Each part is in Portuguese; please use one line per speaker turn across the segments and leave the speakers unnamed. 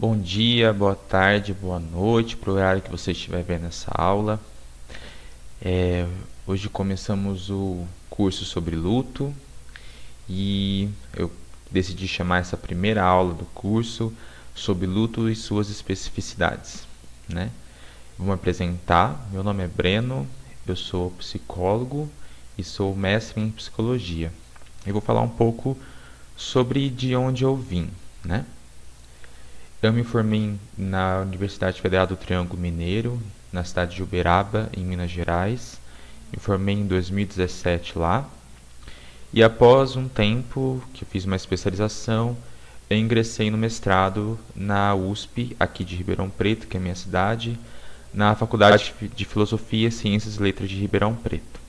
Bom dia, boa tarde, boa noite para o horário que você estiver vendo essa aula. É, Hoje começamos o curso sobre luto e eu decidi chamar essa primeira aula do curso sobre luto e suas especificidades, né? Vou me apresentar, meu nome é Breno, eu sou psicólogo e sou mestre em psicologia. Eu vou falar um pouco sobre de onde eu vim, né? Eu me formei na Universidade Federal do Triângulo Mineiro, na cidade de Uberaba, em Minas Gerais. Me formei em 2017 lá. E após um tempo que eu fiz uma especialização, eu ingressei no mestrado na USP, aqui de Ribeirão Preto, que é a minha cidade, na Faculdade de Filosofia, Ciências e Letras de Ribeirão Preto.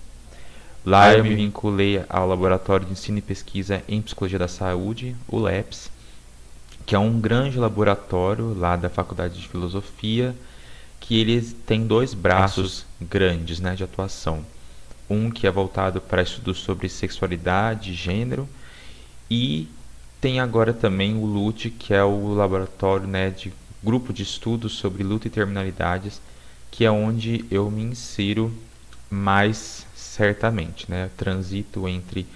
Lá eu me vinculei ao Laboratório de Ensino e Pesquisa em Psicologia da Saúde, o LEPS, que é um grande laboratório lá da Faculdade de Filosofia, que eles têm dois braços grandes, né, de atuação. Um que é voltado para estudos sobre sexualidade e gênero, e tem agora também o LUT, que é o laboratório, né, de grupo de estudos sobre luto e terminalidades, que é onde eu me insiro mais certamente, né? Eu transito entre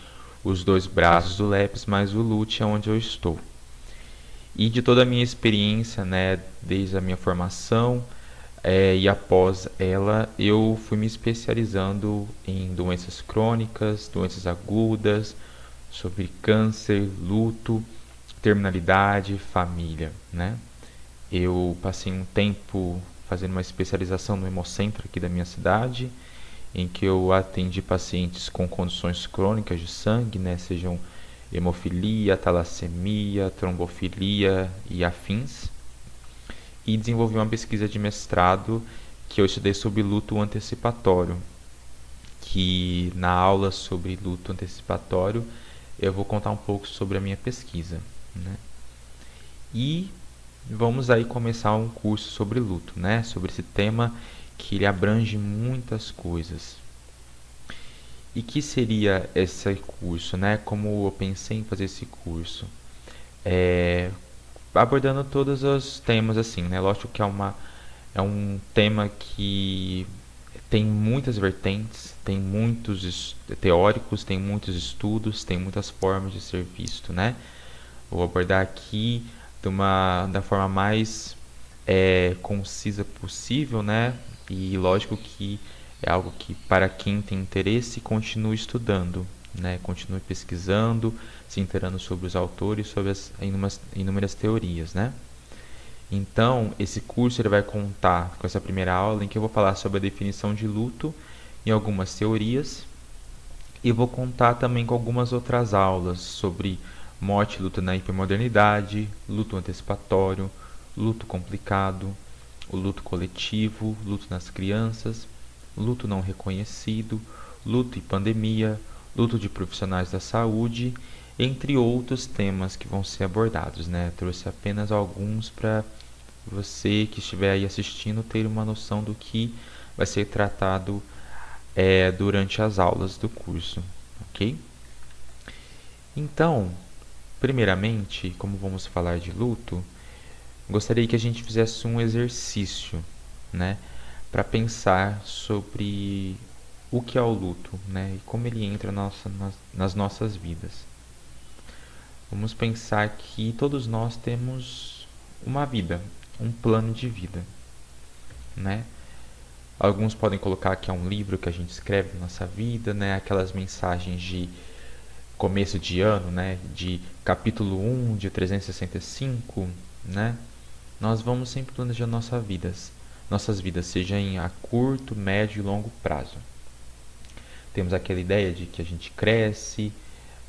os dois braços do LEPS, mas o LUT é onde eu estou. E de toda a minha experiência, né, desde a minha formação e após ela, eu fui me especializando em doenças crônicas, doenças agudas, sobre câncer, luto, terminalidade, família, né? Eu passei um tempo fazendo uma especialização no Hemocentro aqui da minha cidade, em que eu atendi pacientes com condições crônicas de sangue, né, sejam hemofilia, talassemia, trombofilia e afins, e desenvolvi uma pesquisa de mestrado que eu estudei sobre luto antecipatório, que na aula sobre luto antecipatório eu vou contar um pouco sobre a minha pesquisa, né? E vamos aí começar um curso sobre luto, né? Sobre esse tema que ele abrange muitas coisas. E que seria esse curso, né? Como eu pensei em fazer esse curso? Abordando todos os temas assim, né? Lógico que é um tema que tem muitas vertentes, tem muitos teóricos, tem muitos estudos, tem muitas formas de ser visto, né? Vou abordar aqui da forma mais concisa possível, né? E lógico que é algo que para quem tem interesse continue estudando, né? Continue pesquisando, se inteirando sobre os autores, sobre as inúmeras teorias, né? Então, esse curso ele vai contar com essa primeira aula em que eu vou falar sobre a definição de luto e algumas teorias, e vou contar também com algumas outras aulas sobre morte e luto na hipermodernidade, luto antecipatório, luto complicado, o luto coletivo, luto nas crianças, luto não reconhecido, luto e pandemia, luto de profissionais da saúde, entre outros temas que vão ser abordados, né? Trouxe apenas alguns para você que estiver aí assistindo ter uma noção do que vai ser tratado durante as aulas do curso, ok? Então, primeiramente, como vamos falar de luto, gostaria que a gente fizesse um exercício, né, para pensar sobre o que é o luto, né, e como ele entra nas nossas vidas. Vamos pensar que todos nós temos uma vida, um plano de vida, né? Alguns podem colocar que é um livro que a gente escreve na nossa vida, né? Aquelas mensagens de começo de ano, né? De capítulo 1 de 365, né? Nós vamos sempre planejar nossas vidas, seja em a curto, médio e longo prazo. Temos aquela ideia de que a gente cresce,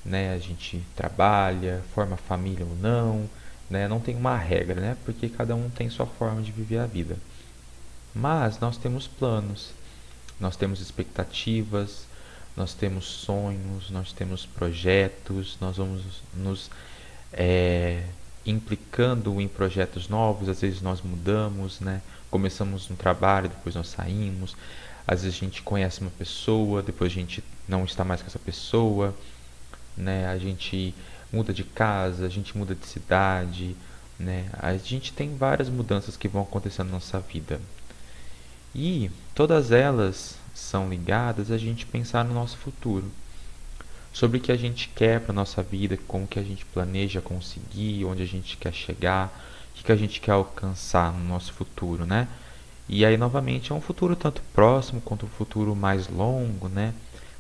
né? A gente trabalha, forma família ou não, né? Não tem uma regra, né? Porque cada um tem sua forma de viver a vida. Mas nós temos planos, nós temos expectativas, nós temos sonhos, nós temos projetos, nós vamos nos implicando em projetos novos, às vezes nós mudamos, né? Começamos um trabalho, depois nós saímos, às vezes a gente conhece uma pessoa, depois a gente não está mais com essa pessoa, né? A gente muda de casa, a gente muda de cidade, né? A gente tem várias mudanças que vão acontecendo na nossa vida. E todas elas são ligadas a gente pensar no nosso futuro, sobre o que a gente quer para a nossa vida, como que a gente planeja conseguir, onde a gente quer chegar, o que a gente quer alcançar no nosso futuro, né? E aí, novamente, é um futuro tanto próximo quanto um futuro mais longo, né?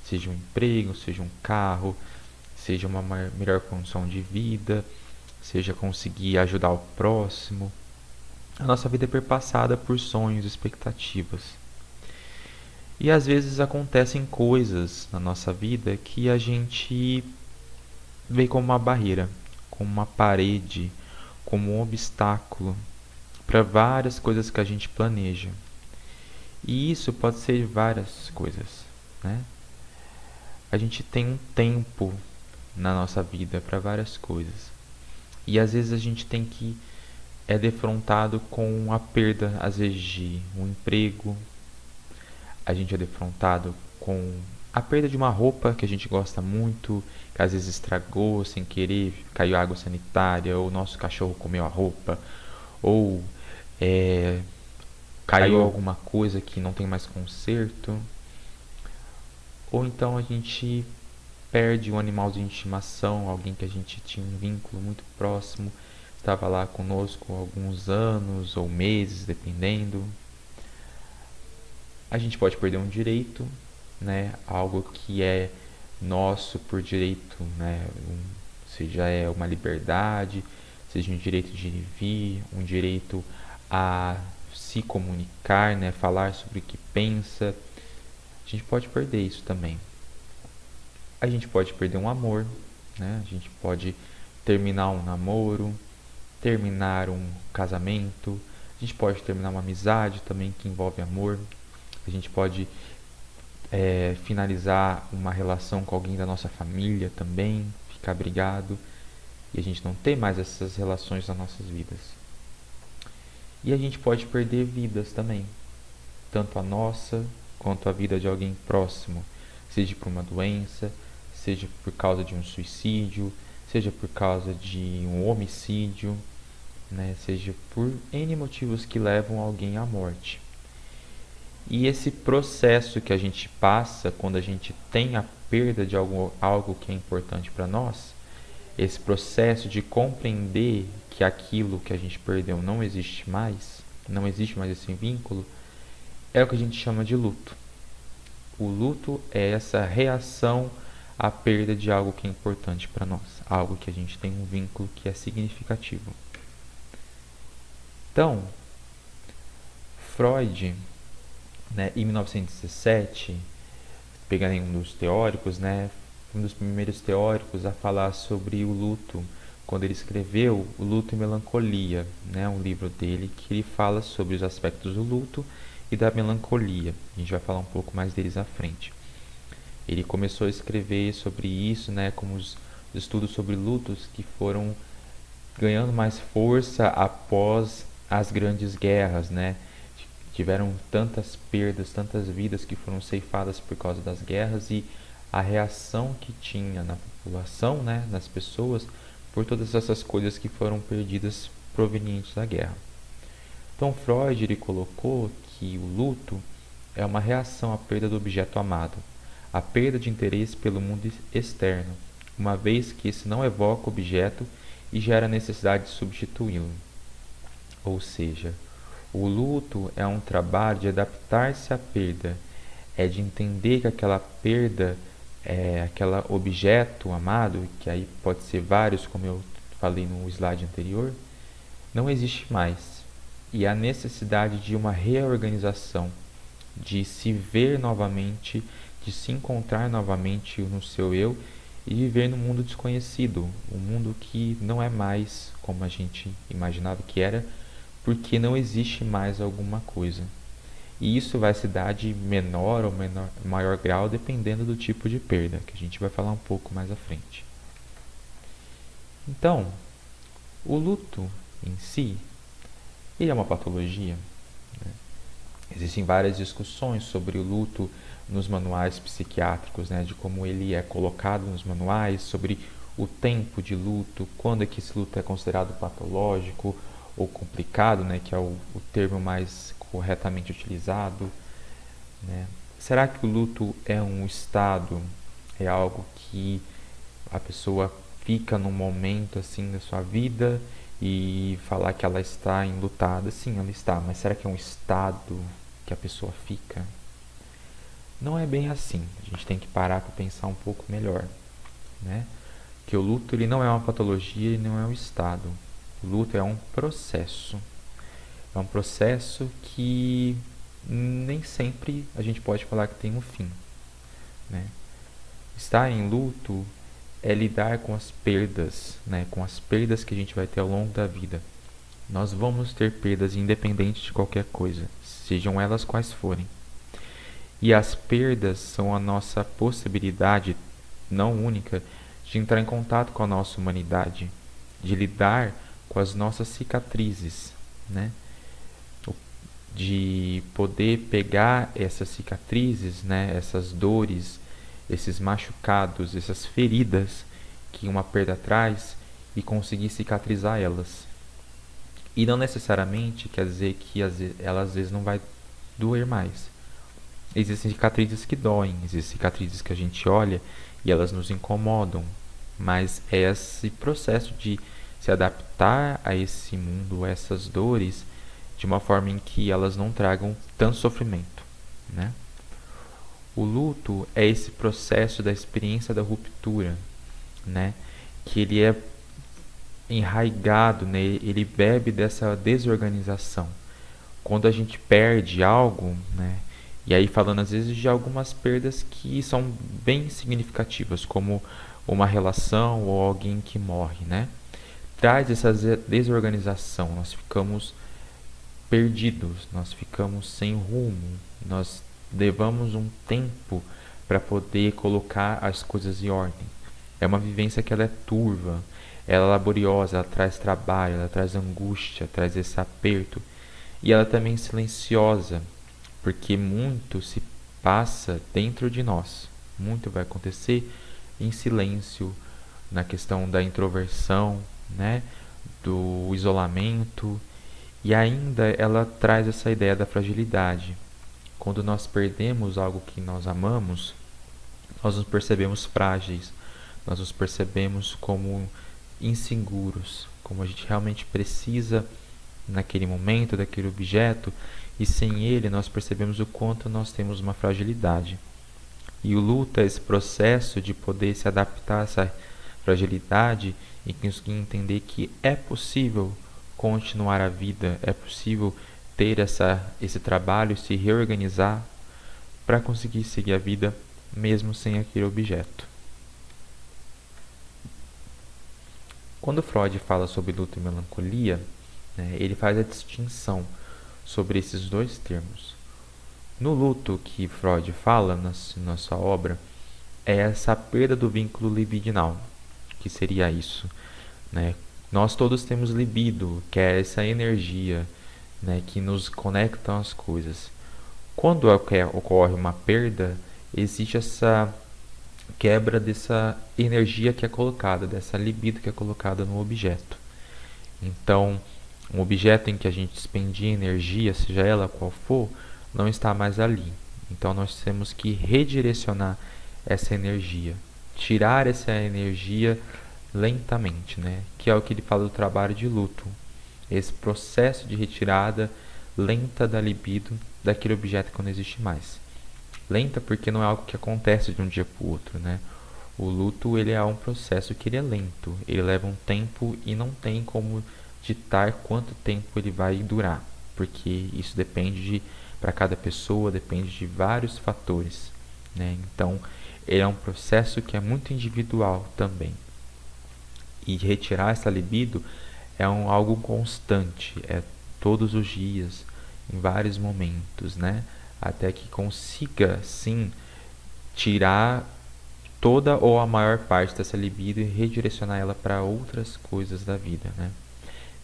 Seja um emprego, seja um carro, seja uma melhor condição de vida, seja conseguir ajudar o próximo. A nossa vida é perpassada por sonhos e expectativas. E às vezes acontecem coisas na nossa vida que a gente vê como uma barreira, como uma parede, como um obstáculo para várias coisas que a gente planeja. E isso pode ser várias coisas, né? A gente tem um tempo na nossa vida para várias coisas. E às vezes a gente tem que é defrontado com a perda, às vezes, de um emprego. A gente é defrontado com a perda de uma roupa que a gente gosta muito, que às vezes estragou sem querer, caiu água sanitária, ou o nosso cachorro comeu a roupa, ou é, caiu alguma coisa que não tem mais conserto, ou então a gente perde um animalzinho de estimação, alguém que a gente tinha um vínculo muito próximo, estava lá conosco há alguns anos ou meses, dependendo. A gente pode perder um direito, né? Algo que é nosso por direito, né? Seja é uma liberdade, seja um direito de ir e vir, um direito a se comunicar, né? Falar sobre o que pensa. A gente pode perder isso também. A gente pode perder um amor, né? A gente pode terminar um namoro, terminar um casamento, a gente pode terminar uma amizade também que envolve amor, a gente pode finalizar uma relação com alguém da nossa família também, ficar brigado e a gente não ter mais essas relações nas nossas vidas. E a gente pode perder vidas também, tanto a nossa quanto a vida de alguém próximo, seja por uma doença, seja por causa de um suicídio, seja por causa de um homicídio, né? Seja por N motivos que levam alguém à morte. E esse processo que a gente passa quando a gente tem a perda de algo que é importante para nós, esse processo de compreender que aquilo que a gente perdeu não existe mais, não existe mais esse vínculo, é o que a gente chama de luto. O luto é essa reação à perda de algo que é importante para nós, algo que a gente tem um vínculo que é significativo. Então, Freud, né, em 1917, pegando um dos teóricos, né, um dos primeiros teóricos a falar sobre o luto, quando ele escreveu O Luto e Melancolia, né, um livro dele que ele fala sobre os aspectos do luto e da melancolia. A gente vai falar um pouco mais deles à frente. Ele começou a escrever sobre isso, né, como os estudos sobre lutos que foram ganhando mais força após as grandes guerras, né? Tiveram tantas perdas, tantas vidas que foram ceifadas por causa das guerras e a reação que tinha na população, né, nas pessoas, por todas essas coisas que foram perdidas provenientes da guerra. Então Freud ele colocou que o luto é uma reação à perda do objeto amado, a perda de interesse pelo mundo externo, uma vez que esse não evoca o objeto e gera necessidade de substituí-lo. Ou seja, o luto é um trabalho de adaptar-se à perda, é de entender que aquela perda, aquele objeto amado, que aí pode ser vários, como eu falei no slide anterior, não existe mais. E a necessidade de uma reorganização, de se ver novamente, de se encontrar novamente no seu eu e viver no mundo desconhecido, um mundo que não é mais como a gente imaginava que era, porque não existe mais alguma coisa. E isso vai se dar de menor ou maior grau dependendo do tipo de perda, que a gente vai falar um pouco mais à frente. Então, o luto em si, ele é uma patologia, né? Existem várias discussões sobre o luto nos manuais psiquiátricos, né, de como ele é colocado nos manuais, sobre o tempo de luto, quando é que esse luto é considerado patológico ou complicado, né, que é o termo mais corretamente utilizado, né? Será que o luto é um estado, é algo que a pessoa fica num momento assim da sua vida e falar que ela está enlutada? Sim, ela está, mas será que é um estado que a pessoa fica? Não é bem assim. A gente tem que parar para pensar um pouco melhor, né? Que o luto ele não é uma patologia e não é um estado. O luto é um processo. É um processo que nem sempre a gente pode falar que tem um fim, né? Estar em luto é lidar com as perdas, né? Com as perdas que a gente vai ter ao longo da vida. Nós vamos ter perdas independente de qualquer coisa, sejam elas quais forem. E as perdas são a nossa possibilidade, não única, de entrar em contato com a nossa humanidade, de lidar com as nossas cicatrizes, né? De poder pegar essas cicatrizes, né? Essas dores, esses machucados, essas feridas que uma perda traz e conseguir cicatrizar elas. E não necessariamente quer dizer que ela às vezes não vai doer mais. Existem cicatrizes que doem, existem cicatrizes que a gente olha e elas nos incomodam, mas é esse processo de se adaptar a esse mundo, a essas dores, de uma forma em que elas não tragam tanto sofrimento, né? O luto é esse processo da experiência da ruptura, né? Que ele é enraigado, né? Ele bebe dessa desorganização. Quando a gente perde algo, né? E aí falando às vezes de algumas perdas que são bem significativas, como uma relação ou alguém que morre, né? Traz essa desorganização, nós ficamos perdidos, nós ficamos sem rumo, nós levamos um tempo para poder colocar as coisas em ordem. É uma vivência que ela é turva, ela é laboriosa, ela traz trabalho, ela traz angústia, traz esse aperto. E ela também é silenciosa, porque muito se passa dentro de nós. Muito vai acontecer em silêncio, na questão da introversão, né? Do isolamento. E ainda ela traz essa ideia da fragilidade. Quando nós perdemos algo que nós amamos, nós nos percebemos frágeis, nós nos percebemos como inseguros, como a gente realmente precisa naquele momento daquele objeto, e sem ele nós percebemos o quanto nós temos uma fragilidade. E o luto é esse processo de poder se adaptar a essa fragilidade e conseguir entender que é possível continuar a vida, é possível ter esse trabalho, se reorganizar para conseguir seguir a vida mesmo sem aquele objeto. Quando Freud fala sobre luto e melancolia, né, ele faz a distinção sobre esses dois termos. No luto que Freud fala na sua obra, é essa perda do vínculo libidinal, que seria isso, né? Nós todos temos libido, que é essa energia, né, que nos conecta às coisas. Quando ocorre uma perda, existe essa quebra dessa energia que é colocada, dessa libido que é colocada no objeto. Então, um objeto em que a gente despendia energia, seja ela qual for, não está mais ali. Então, nós temos que redirecionar essa energia, tirar essa energia lentamente, né? Que é o que ele fala do trabalho de luto. Esse processo de retirada lenta da libido daquele objeto que não existe mais. Lenta porque não é algo que acontece de um dia para o outro, né? O luto ele é um processo que ele é lento, ele leva um tempo e não tem como ditar quanto tempo ele vai durar, porque isso depende para cada pessoa, depende de vários fatores, né? Então, ele é um processo que é muito individual também. E retirar essa libido é algo constante, é todos os dias, em vários momentos, né? Até que consiga, sim, tirar toda ou a maior parte dessa libido e redirecionar ela para outras coisas da vida, né?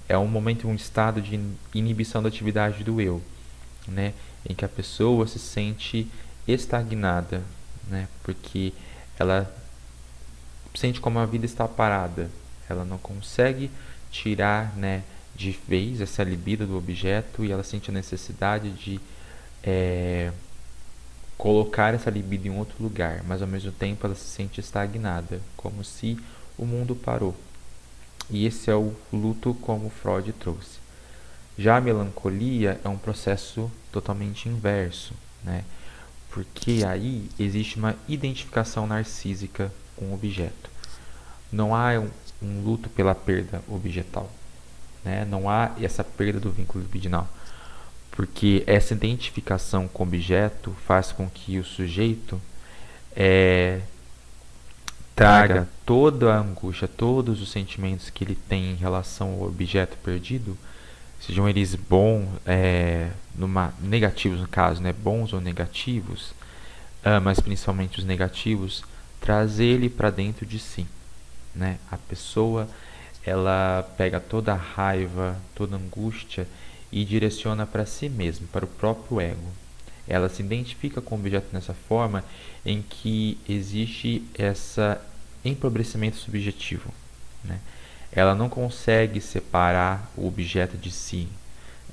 É um momento, um estado de inibição da atividade do eu, né? Em que a pessoa se sente estagnada, né? Porque ela sente como a vida está parada. Ela não consegue tirar, né, de vez essa libido do objeto, e ela sente a necessidade de colocar essa libido em outro lugar, mas ao mesmo tempo ela se sente estagnada, como se o mundo parou. E esse é o luto como Freud trouxe. Já a melancolia é um processo totalmente inverso, né? Porque aí existe uma identificação narcísica com o objeto. Não há um luto pela perda objetal, né? Não há essa perda do vínculo libidinal, porque essa identificação com o objeto faz com que o sujeito traga toda a angústia, todos os sentimentos que ele tem em relação ao objeto perdido, sejam eles bons, negativos no caso, né, bons ou negativos, mas principalmente os negativos, trazer ele para dentro de si, né? A pessoa, ela pega toda a raiva, toda a angústia e direciona para si mesma, para o próprio ego. Ela se identifica com o objeto nessa forma em que existe esse empobrecimento subjetivo, né? Ela não consegue separar o objeto de si.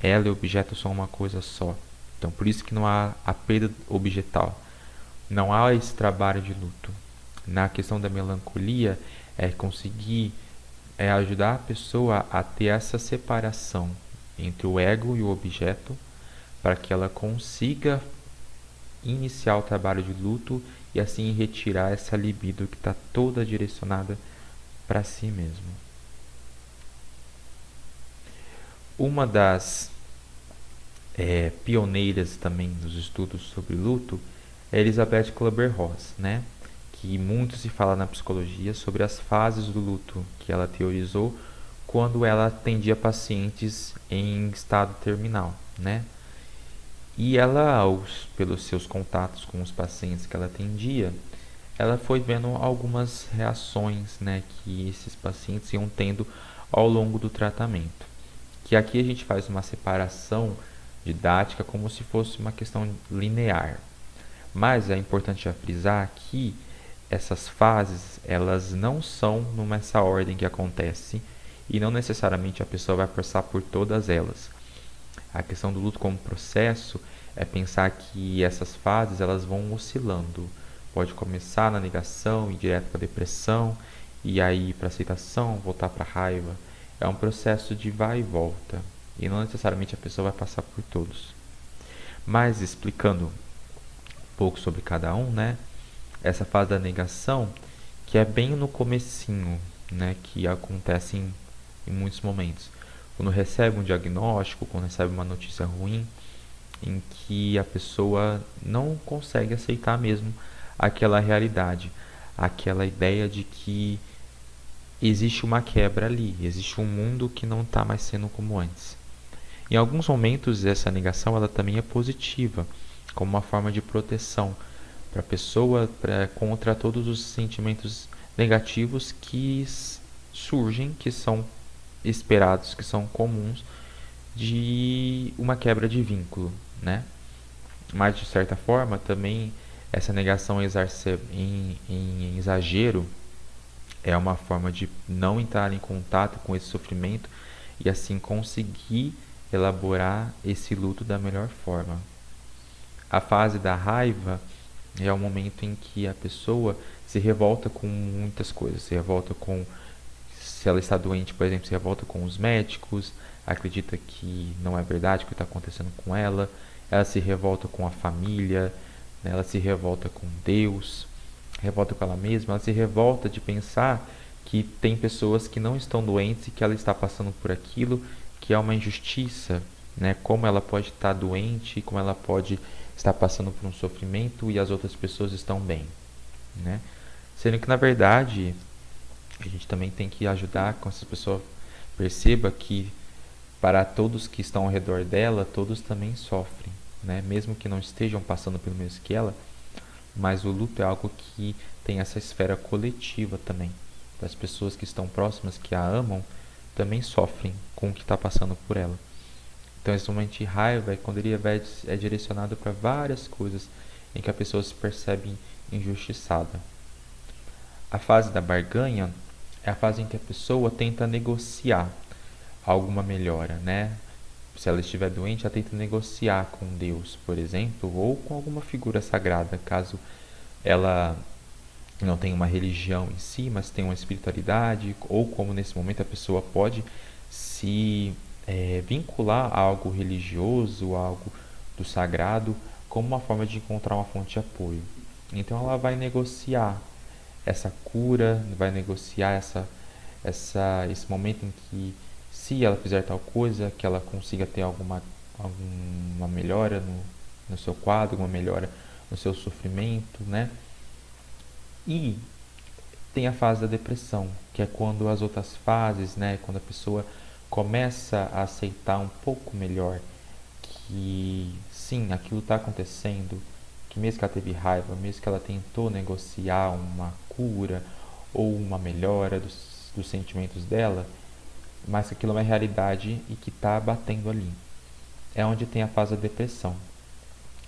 Ela e o objeto são uma coisa só. Então, por isso que não há a perda objetal. Não há esse trabalho de luto. Na questão da melancolia, é conseguir ajudar a pessoa a ter essa separação entre o ego e o objeto, para que ela consiga iniciar o trabalho de luto e assim retirar essa libido que está toda direcionada para si mesmo. Uma das pioneiras também nos estudos sobre luto é Elizabeth Kübler-Ross, né? Que muito se fala na psicologia sobre as fases do luto que ela teorizou quando ela atendia pacientes em estado terminal, né? E ela, pelos seus contatos com os pacientes que ela atendia, ela foi vendo algumas reações, né, que esses pacientes iam tendo ao longo do tratamento. Que aqui a gente faz uma separação didática como se fosse uma questão linear. Mas é importante frisar que essas fases, elas não são nessa ordem que acontece e não necessariamente a pessoa vai passar por todas elas. A questão do luto como processo é pensar que essas fases elas vão oscilando. Pode começar na negação, ir direto para a depressão, e aí para aceitação, voltar para a raiva. É um processo de vai e volta, e não necessariamente a pessoa vai passar por todos. Mas explicando um pouco sobre cada um, né? Essa fase da negação, que é bem no comecinho, né? Que acontece em muitos momentos. Quando recebe um diagnóstico, quando recebe uma notícia ruim, em que a pessoa não consegue aceitar mesmo aquela realidade, aquela ideia de que existe uma quebra ali, existe um mundo que não está mais sendo como antes. Em alguns momentos essa negação ela também é positiva, como uma forma de proteção para a pessoa contra todos os sentimentos negativos que surgem, que são esperados, que são comuns de uma quebra de vínculo, né? Mas de certa forma também essa negação em exagero é uma forma de não entrar em contato com esse sofrimento e assim conseguir elaborar esse luto da melhor forma. A fase da raiva é o momento em que a pessoa se revolta com muitas coisas, se revolta com, se ela está doente, por exemplo, se revolta com os médicos, acredita que não é verdade o que está acontecendo com ela se revolta com a família, né? Ela se revolta com Deus, revolta com ela mesma, ela se revolta de pensar que tem pessoas que não estão doentes e que ela está passando por aquilo, que é uma injustiça, né? Como ela pode estar doente, como ela pode estar passando por um sofrimento e as outras pessoas estão bem, né? Sendo que, na verdade, a gente também tem que ajudar com que essa pessoa perceba que para todos que estão ao redor dela, todos também sofrem, né? Mesmo que não estejam passando pelo mesmo que ela, mas o luto é algo que tem essa esfera coletiva também. Das pessoas que estão próximas, que a amam, também sofrem com o que está passando por ela. Então, esse momento de raiva é quando ele é direcionado para várias coisas em que a pessoa se percebe injustiçada. A fase da barganha é a fase em que a pessoa tenta negociar alguma melhora, né? Se ela estiver doente, ela tenta negociar com Deus, por exemplo, ou com alguma figura sagrada, caso ela não tenha uma religião em si, mas tenha uma espiritualidade, ou como nesse momento a pessoa pode se vincular a algo religioso, a algo do sagrado, como uma forma de encontrar uma fonte de apoio. Então ela vai negociar essa cura, vai negociar esse momento em que, se ela fizer tal coisa, que ela consiga ter alguma melhora no seu quadro, uma melhora no seu sofrimento, né? E tem a fase da depressão, que é quando as outras fases, né, quando a pessoa começa a aceitar um pouco melhor que sim, aquilo está acontecendo, que mesmo que ela teve raiva, mesmo que ela tentou negociar uma cura ou uma melhora dos sentimentos dela, mas que aquilo é uma realidade e que está batendo ali. É onde tem a fase da depressão,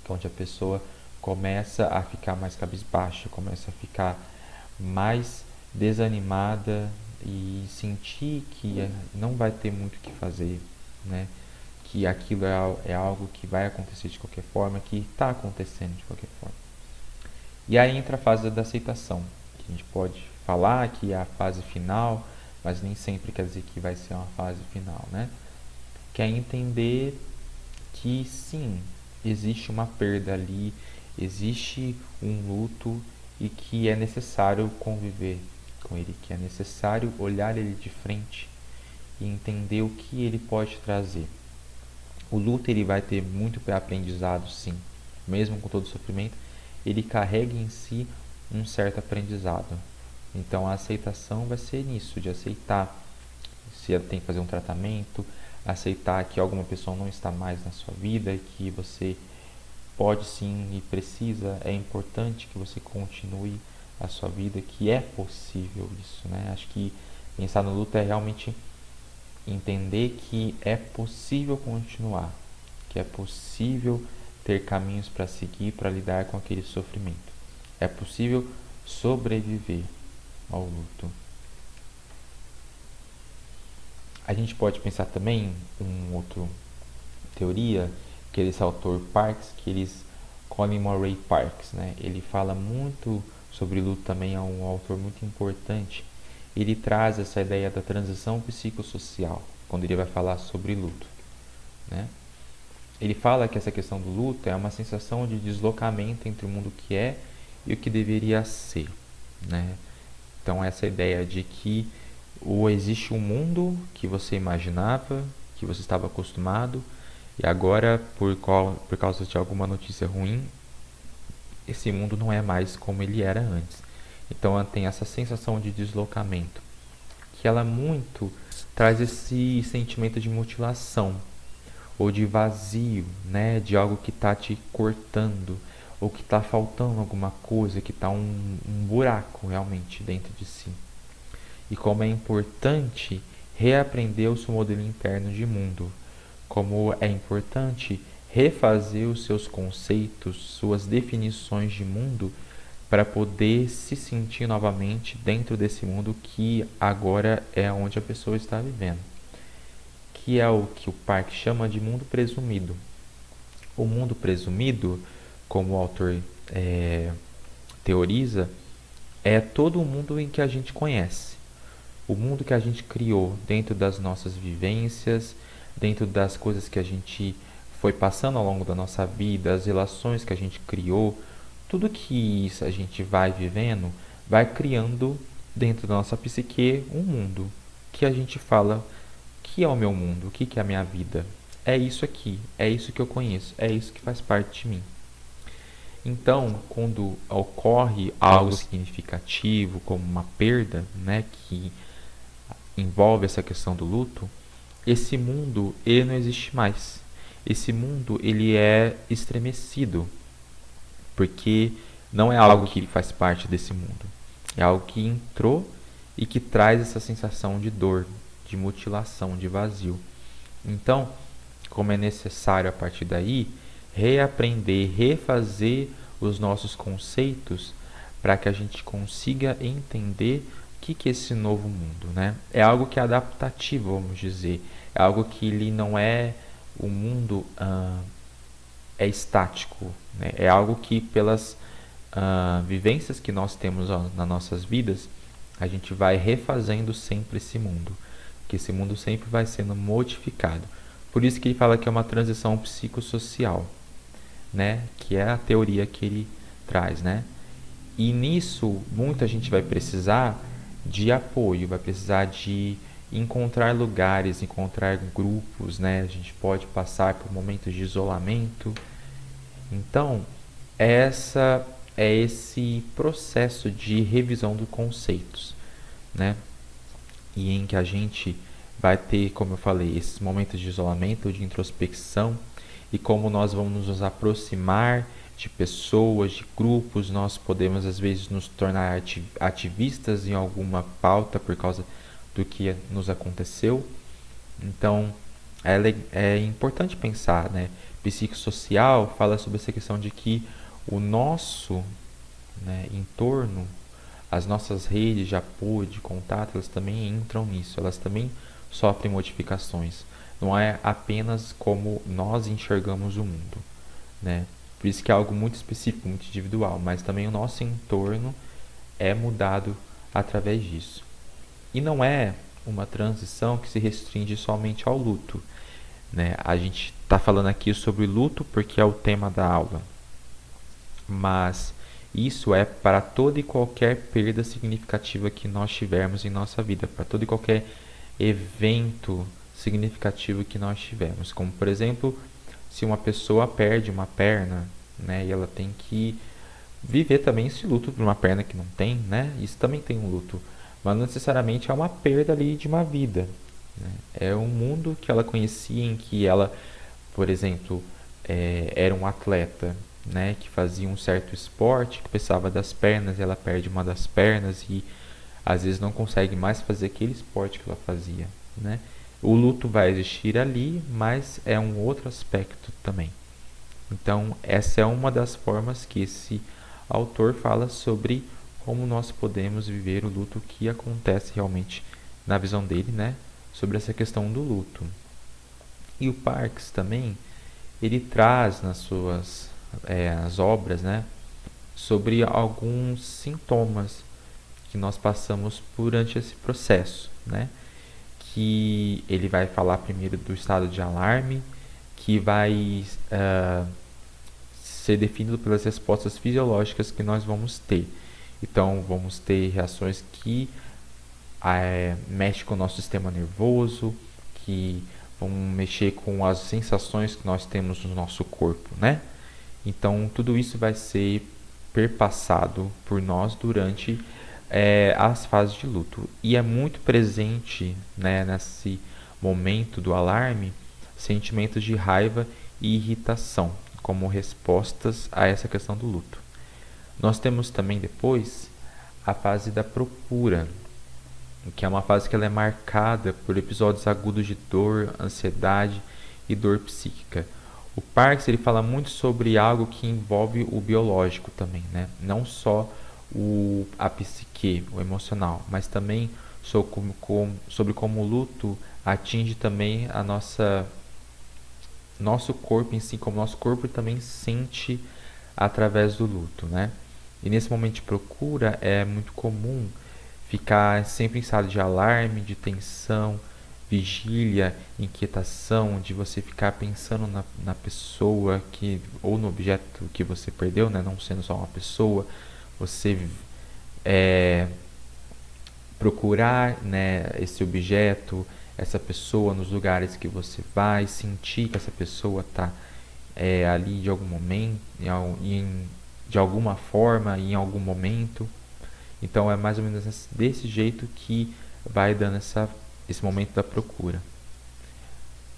que é onde a pessoa começa a ficar mais cabisbaixa, começa a ficar mais desanimada e sentir que não vai ter muito o que fazer, né? Que aquilo é algo que vai acontecer de qualquer forma, que está acontecendo de qualquer forma. E aí entra a fase da aceitação, que a gente pode falar que é a fase final, mas nem sempre quer dizer que vai ser uma fase final, né? Que é entender que sim, existe uma perda ali, existe um luto e que é necessário conviver com ele, que é necessário olhar ele de frente e entender o que ele pode trazer. O luto ele vai ter muito aprendizado, sim, mesmo com todo o sofrimento, ele carrega em si um certo aprendizado. Então a aceitação vai ser nisso, de aceitar se ela tem que fazer um tratamento, aceitar que alguma pessoa não está mais na sua vida, que você pode sim e precisa, é importante que você continue a sua vida, que é possível isso, né? Acho que pensar no luto é realmente entender que é possível continuar, que é possível ter caminhos para seguir, para lidar com aquele sofrimento. É possível sobreviver ao luto. A gente pode pensar também uma outra teoria, que é esse autor Parks, que eles Colin Murray Parks, né? Ele fala muito sobre luto também, é um autor muito importante. Ele traz essa ideia da transição psicossocial, quando ele vai falar sobre luto, né? Ele fala que essa questão do luto é uma sensação de deslocamento entre o mundo que é e o que deveria ser, né? Então essa ideia de que existe um mundo que você imaginava, que você estava acostumado, e agora, por causa de alguma notícia ruim, esse mundo não é mais como ele era antes. Então ela tem essa sensação de deslocamento, que ela muito traz esse sentimento de mutilação, ou de vazio, né? De algo que está te cortando, ou que está faltando alguma coisa, que está um buraco realmente dentro de si. E como é importante reaprender o seu modelo interno de mundo, como é importante refazer os seus conceitos, suas definições de mundo, para poder se sentir novamente dentro desse mundo que agora é onde a pessoa está vivendo, que é o que o Park chama de mundo presumido. O mundo presumido, como o autor teoriza, é todo o mundo em que a gente conhece, o mundo que a gente criou dentro das nossas vivências, dentro das coisas que a gente foi passando ao longo da nossa vida, as relações que a gente criou, tudo que isso a gente vai vivendo, vai criando dentro da nossa psique um mundo que a gente fala que é o meu mundo, o que é a minha vida. É isso aqui, é isso que eu conheço, é isso que faz parte de mim. Então, quando ocorre algo significativo, como uma perda, né, que envolve essa questão do luto, esse mundo ele não existe mais. Esse mundo ele é estremecido, porque não é algo que faz parte desse mundo. É algo que entrou e que traz essa sensação de dor, de mutilação, de vazio. Então, como é necessário a partir daí reaprender, refazer os nossos conceitos para que a gente consiga entender o que é esse novo mundo, né? É algo que é adaptativo, vamos dizer. É algo que ele não é o mundo é estático, né? É algo que pelas vivências que nós temos nas nossas vidas, a gente vai refazendo sempre esse mundo, que esse mundo sempre vai sendo modificado. Por isso que ele fala que é uma transição psicossocial, né? Que é a teoria que ele traz, né? E nisso, muita gente vai precisar de apoio, vai precisar de encontrar lugares, encontrar grupos, né? A gente pode passar por momentos de isolamento. Então, essa é esse processo de revisão dos conceitos, né? E em que a gente vai ter, como eu falei, esses momentos de isolamento, de introspecção, e como nós vamos nos aproximar de pessoas, de grupos, nós podemos às vezes nos tornar ativistas em alguma pauta por causa do que nos aconteceu. Então, é importante pensar, né? Psicossocial fala sobre essa questão de que o nosso, né, entorno, as nossas redes de apoio, de contato, elas também entram nisso, elas também sofrem modificações. Não é apenas como nós enxergamos o mundo, né? Por isso que é algo muito específico, muito individual, mas também o nosso entorno é mudado através disso. E não é uma transição que se restringe somente ao luto, né? A gente está falando aqui sobre luto porque é o tema da aula, mas isso é para toda e qualquer perda significativa que nós tivermos em nossa vida, para todo e qualquer evento significativo que nós tivermos, como por exemplo, se uma pessoa perde uma perna, né, e ela tem que viver também esse luto por uma perna que não tem, né? Isso também tem um luto, mas não necessariamente é uma perda ali de uma vida, né? É um mundo que ela conhecia em que ela, por exemplo, era um atleta, né, que fazia um certo esporte que precisava das pernas, e ela perde uma das pernas e às vezes não consegue mais fazer aquele esporte que ela fazia, né? O luto vai existir ali, mas é um outro aspecto também. Então, essa é uma das formas que esse autor fala sobre como nós podemos viver o luto que acontece realmente na visão dele, né? Sobre essa questão do luto. E o Parks também, ele traz nas suas as obras, né, sobre alguns sintomas que nós passamos durante esse processo, né? Que ele vai falar primeiro do estado de alarme, que vai ser definido pelas respostas fisiológicas que nós vamos ter. Então, vamos ter reações que mexem com o nosso sistema nervoso, que vão mexer com as sensações que nós temos no nosso corpo, né? Então, tudo isso vai ser perpassado por nós durante as fases de luto. E é muito presente, né, nesse momento do alarme, sentimentos de raiva e irritação, como respostas a essa questão do luto. Nós temos também depois a fase da procura, que é uma fase que ela é marcada por episódios agudos de dor, ansiedade e dor psíquica. O Parks ele fala muito sobre algo que envolve o biológico também, né? Não só a psique, o emocional, mas também sobre como o luto atinge também a nosso corpo em si, como nosso corpo também sente através do luto, né? E nesse momento de procura é muito comum ficar sempre em estado de alarme, de tensão, vigília, inquietação, de você ficar pensando na pessoa ou no objeto que você perdeu, né? Não sendo só uma pessoa, você procurar, né, esse objeto, essa pessoa nos lugares que você vai, sentir que essa pessoa está ali de algum momento, de alguma forma, em algum momento. Então é mais ou menos desse jeito que vai dando esse momento da procura.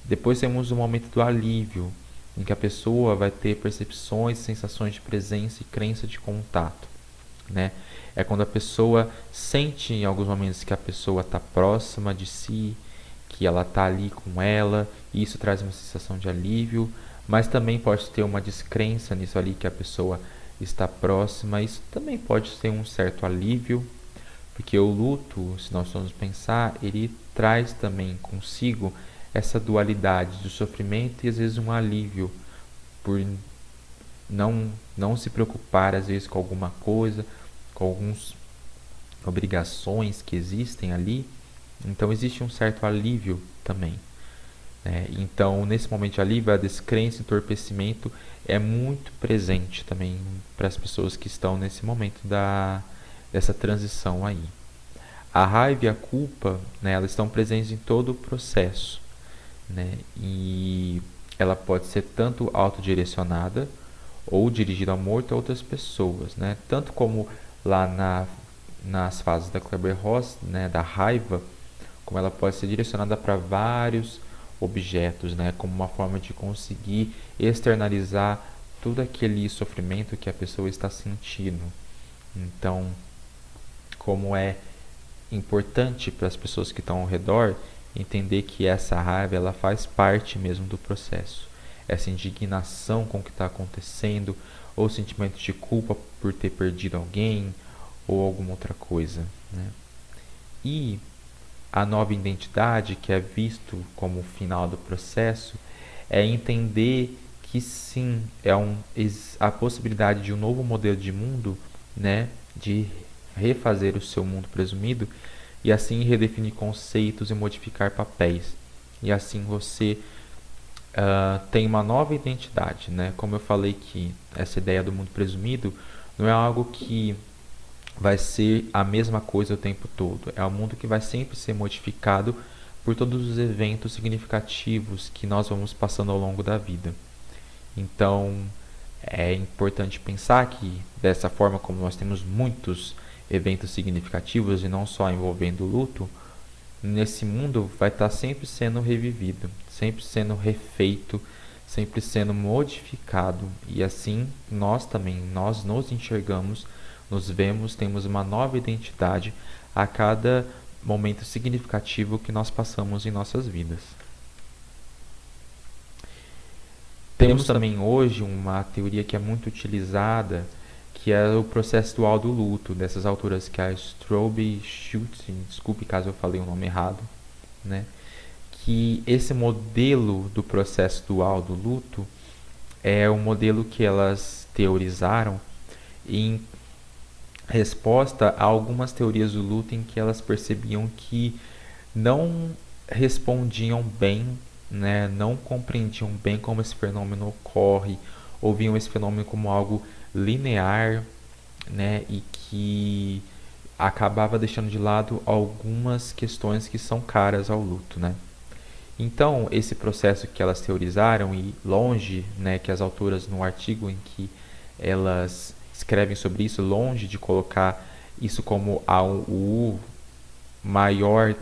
Depois temos o momento do alívio, em que a pessoa vai ter percepções, sensações de presença e crença de contato, né? É quando a pessoa sente em alguns momentos que a pessoa está próxima de si, que ela está ali com ela, e isso traz uma sensação de alívio, mas também pode ter uma descrença nisso ali, que a pessoa está próxima. Isso também pode ser um certo alívio, porque o luto, se nós formos pensar, ele traz também consigo essa dualidade do sofrimento e às vezes um alívio por não se preocupar às vezes com alguma coisa, com algumas obrigações que existem ali. Então existe um certo alívio também, né? Então nesse momento de alívio, a descrença e entorpecimento é muito presente também para as pessoas que estão nesse momento dessa transição aí. A raiva e a culpa, né, elas estão presentes em todo o processo, né? E ela pode ser tanto autodirecionada ou dirigida ao morto a outras pessoas, né? Tanto como lá nas fases da Kleber-Ross, né, da raiva, como ela pode ser direcionada para vários objetos, né, como uma forma de conseguir externalizar todo aquele sofrimento que a pessoa está sentindo. Então, como é importante para as pessoas que estão ao redor entender que essa raiva ela faz parte mesmo do processo. Essa indignação com o que está acontecendo, ou sentimento de culpa por ter perdido alguém, ou alguma outra coisa, né? E a nova identidade, que é visto como o final do processo, é entender que sim, a possibilidade de um novo modelo de mundo, né, de refazer o seu mundo presumido e assim redefinir conceitos e modificar papéis. E assim você tem uma nova identidade, né? Como eu falei que essa ideia do mundo presumido não é algo que vai ser a mesma coisa o tempo todo. É um mundo que vai sempre ser modificado por todos os eventos significativos que nós vamos passando ao longo da vida. Então, é importante pensar que, dessa forma como nós temos muitos eventos significativos e não só envolvendo o luto, nesse mundo vai estar sempre sendo revivido, sempre sendo refeito, sempre sendo modificado. E assim, nós nos enxergamos, nos vemos, temos uma nova identidade a cada momento significativo que nós passamos em nossas vidas. Temos também hoje uma teoria que é muito utilizada, que é o processo dual do luto, dessas autoras que é a Strobe Schultz, desculpe caso eu falei o nome errado, né? Que esse modelo do processo dual do luto é o modelo que elas teorizaram em resposta a algumas teorias do luto em que elas percebiam que não respondiam bem, né, não compreendiam bem como esse fenômeno ocorre, ou viam esse fenômeno como algo linear, né, e que acabava deixando de lado algumas questões que são caras ao luto, né? Então, esse processo que elas teorizaram, e longe, né, que as autoras no artigo em que elas escrevem sobre isso, longe de colocar isso como o maior,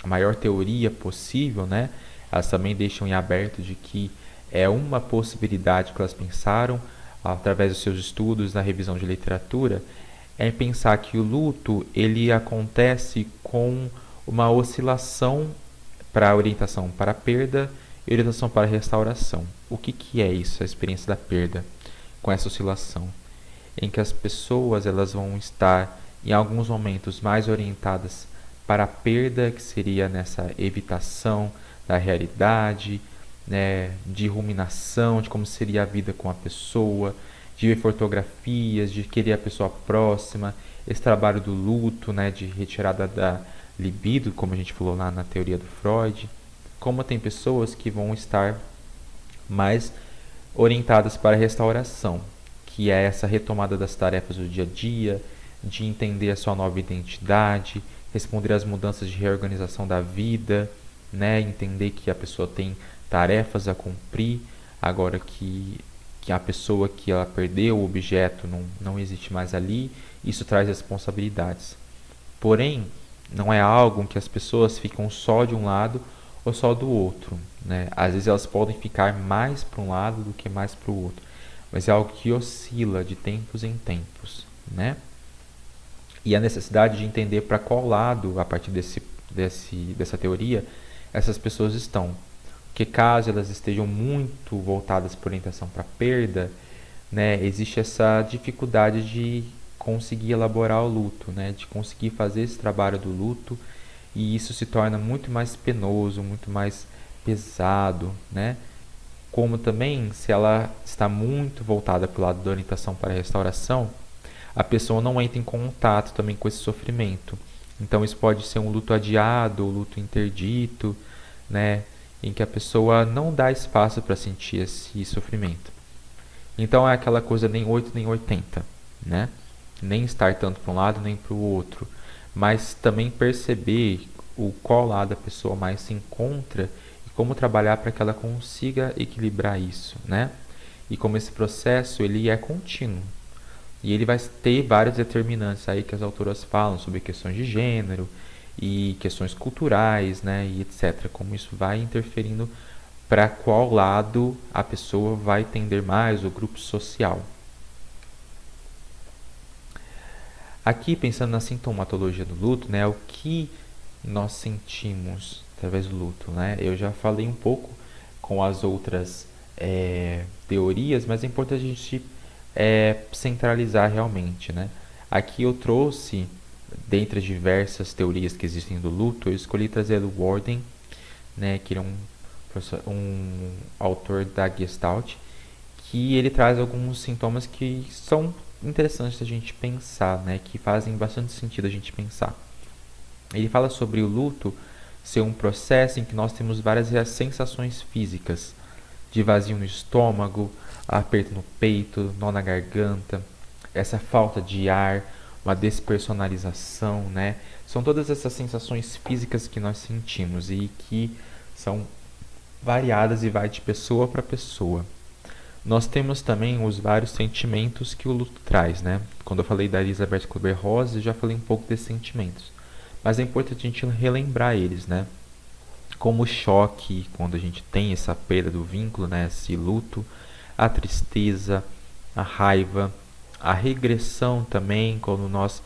a maior teoria possível, né? Elas também deixam em aberto de que é uma possibilidade que elas pensaram através dos seus estudos na revisão de literatura, é pensar que o luto ele acontece com uma oscilação para a orientação para a perda e orientação para a restauração. O que é isso, a experiência da perda com essa oscilação? Em que as pessoas elas vão estar em alguns momentos mais orientadas para a perda, que seria nessa evitação da realidade, né, de ruminação, de como seria a vida com a pessoa, de ver fotografias, de querer a pessoa próxima, esse trabalho do luto, né, de retirada da libido, como a gente falou lá na teoria do Freud. Como tem pessoas que vão estar mais orientadas para a restauração, que é essa retomada das tarefas do dia a dia, de entender a sua nova identidade, responder às mudanças de reorganização da vida, né? Entender que a pessoa tem tarefas a cumprir, agora que a pessoa que ela perdeu, o objeto não existe mais ali, isso traz responsabilidades. Porém, não é algo que as pessoas ficam só de um lado ou só do outro, né? Às vezes elas podem ficar mais para um lado do que mais para o outro, mas é algo que oscila de tempos em tempos, né? E a necessidade de entender para qual lado, a partir dessa teoria, essas pessoas estão. Porque caso elas estejam muito voltadas para orientação para perda, né, existe essa dificuldade de conseguir elaborar o luto, né, de conseguir fazer esse trabalho do luto, e isso se torna muito mais penoso, muito mais pesado, né? Como também, se ela está muito voltada para o lado da orientação para a restauração, a pessoa não entra em contato também com esse sofrimento. Então isso pode ser um luto adiado, um luto interdito, né, em que a pessoa não dá espaço para sentir esse sofrimento. Então é aquela coisa nem 8 nem 80, né? Nem estar tanto para um lado nem para o outro, mas também perceber o qual lado a pessoa mais se encontra e como trabalhar para que ela consiga equilibrar isso, né? E como esse processo ele é contínuo. E ele vai ter vários determinantes aí que as autoras falam sobre questões de gênero e questões culturais, né, e etc. Como isso vai interferindo para qual lado a pessoa vai tender mais, o grupo social. Aqui, pensando na sintomatologia do luto, né, o que nós sentimos através do luto, né? Eu já falei um pouco com as outras teorias, mas é importante a gente centralizar realmente, né? Aqui eu trouxe, dentre as diversas teorias que existem do luto, eu escolhi trazer o Worden, né, que é um autor da Gestalt, que ele traz alguns sintomas que são interessantes a gente pensar, né, que fazem bastante sentido a gente pensar. Ele fala sobre o luto ser um processo em que nós temos várias sensações físicas, de vazio no estômago, aperto no peito, nó na garganta, essa falta de ar, uma despersonalização, né? São todas essas sensações físicas que nós sentimos e que são variadas e vai de pessoa para pessoa. Nós temos também os vários sentimentos que o luto traz, né? Quando eu falei da Elizabeth Kubler-Ross, eu já falei um pouco desses sentimentos. Mas é importante a gente relembrar eles, né? Como o choque, quando a gente tem essa perda do vínculo, né? Esse luto, a tristeza, a raiva, a regressão também, quando nós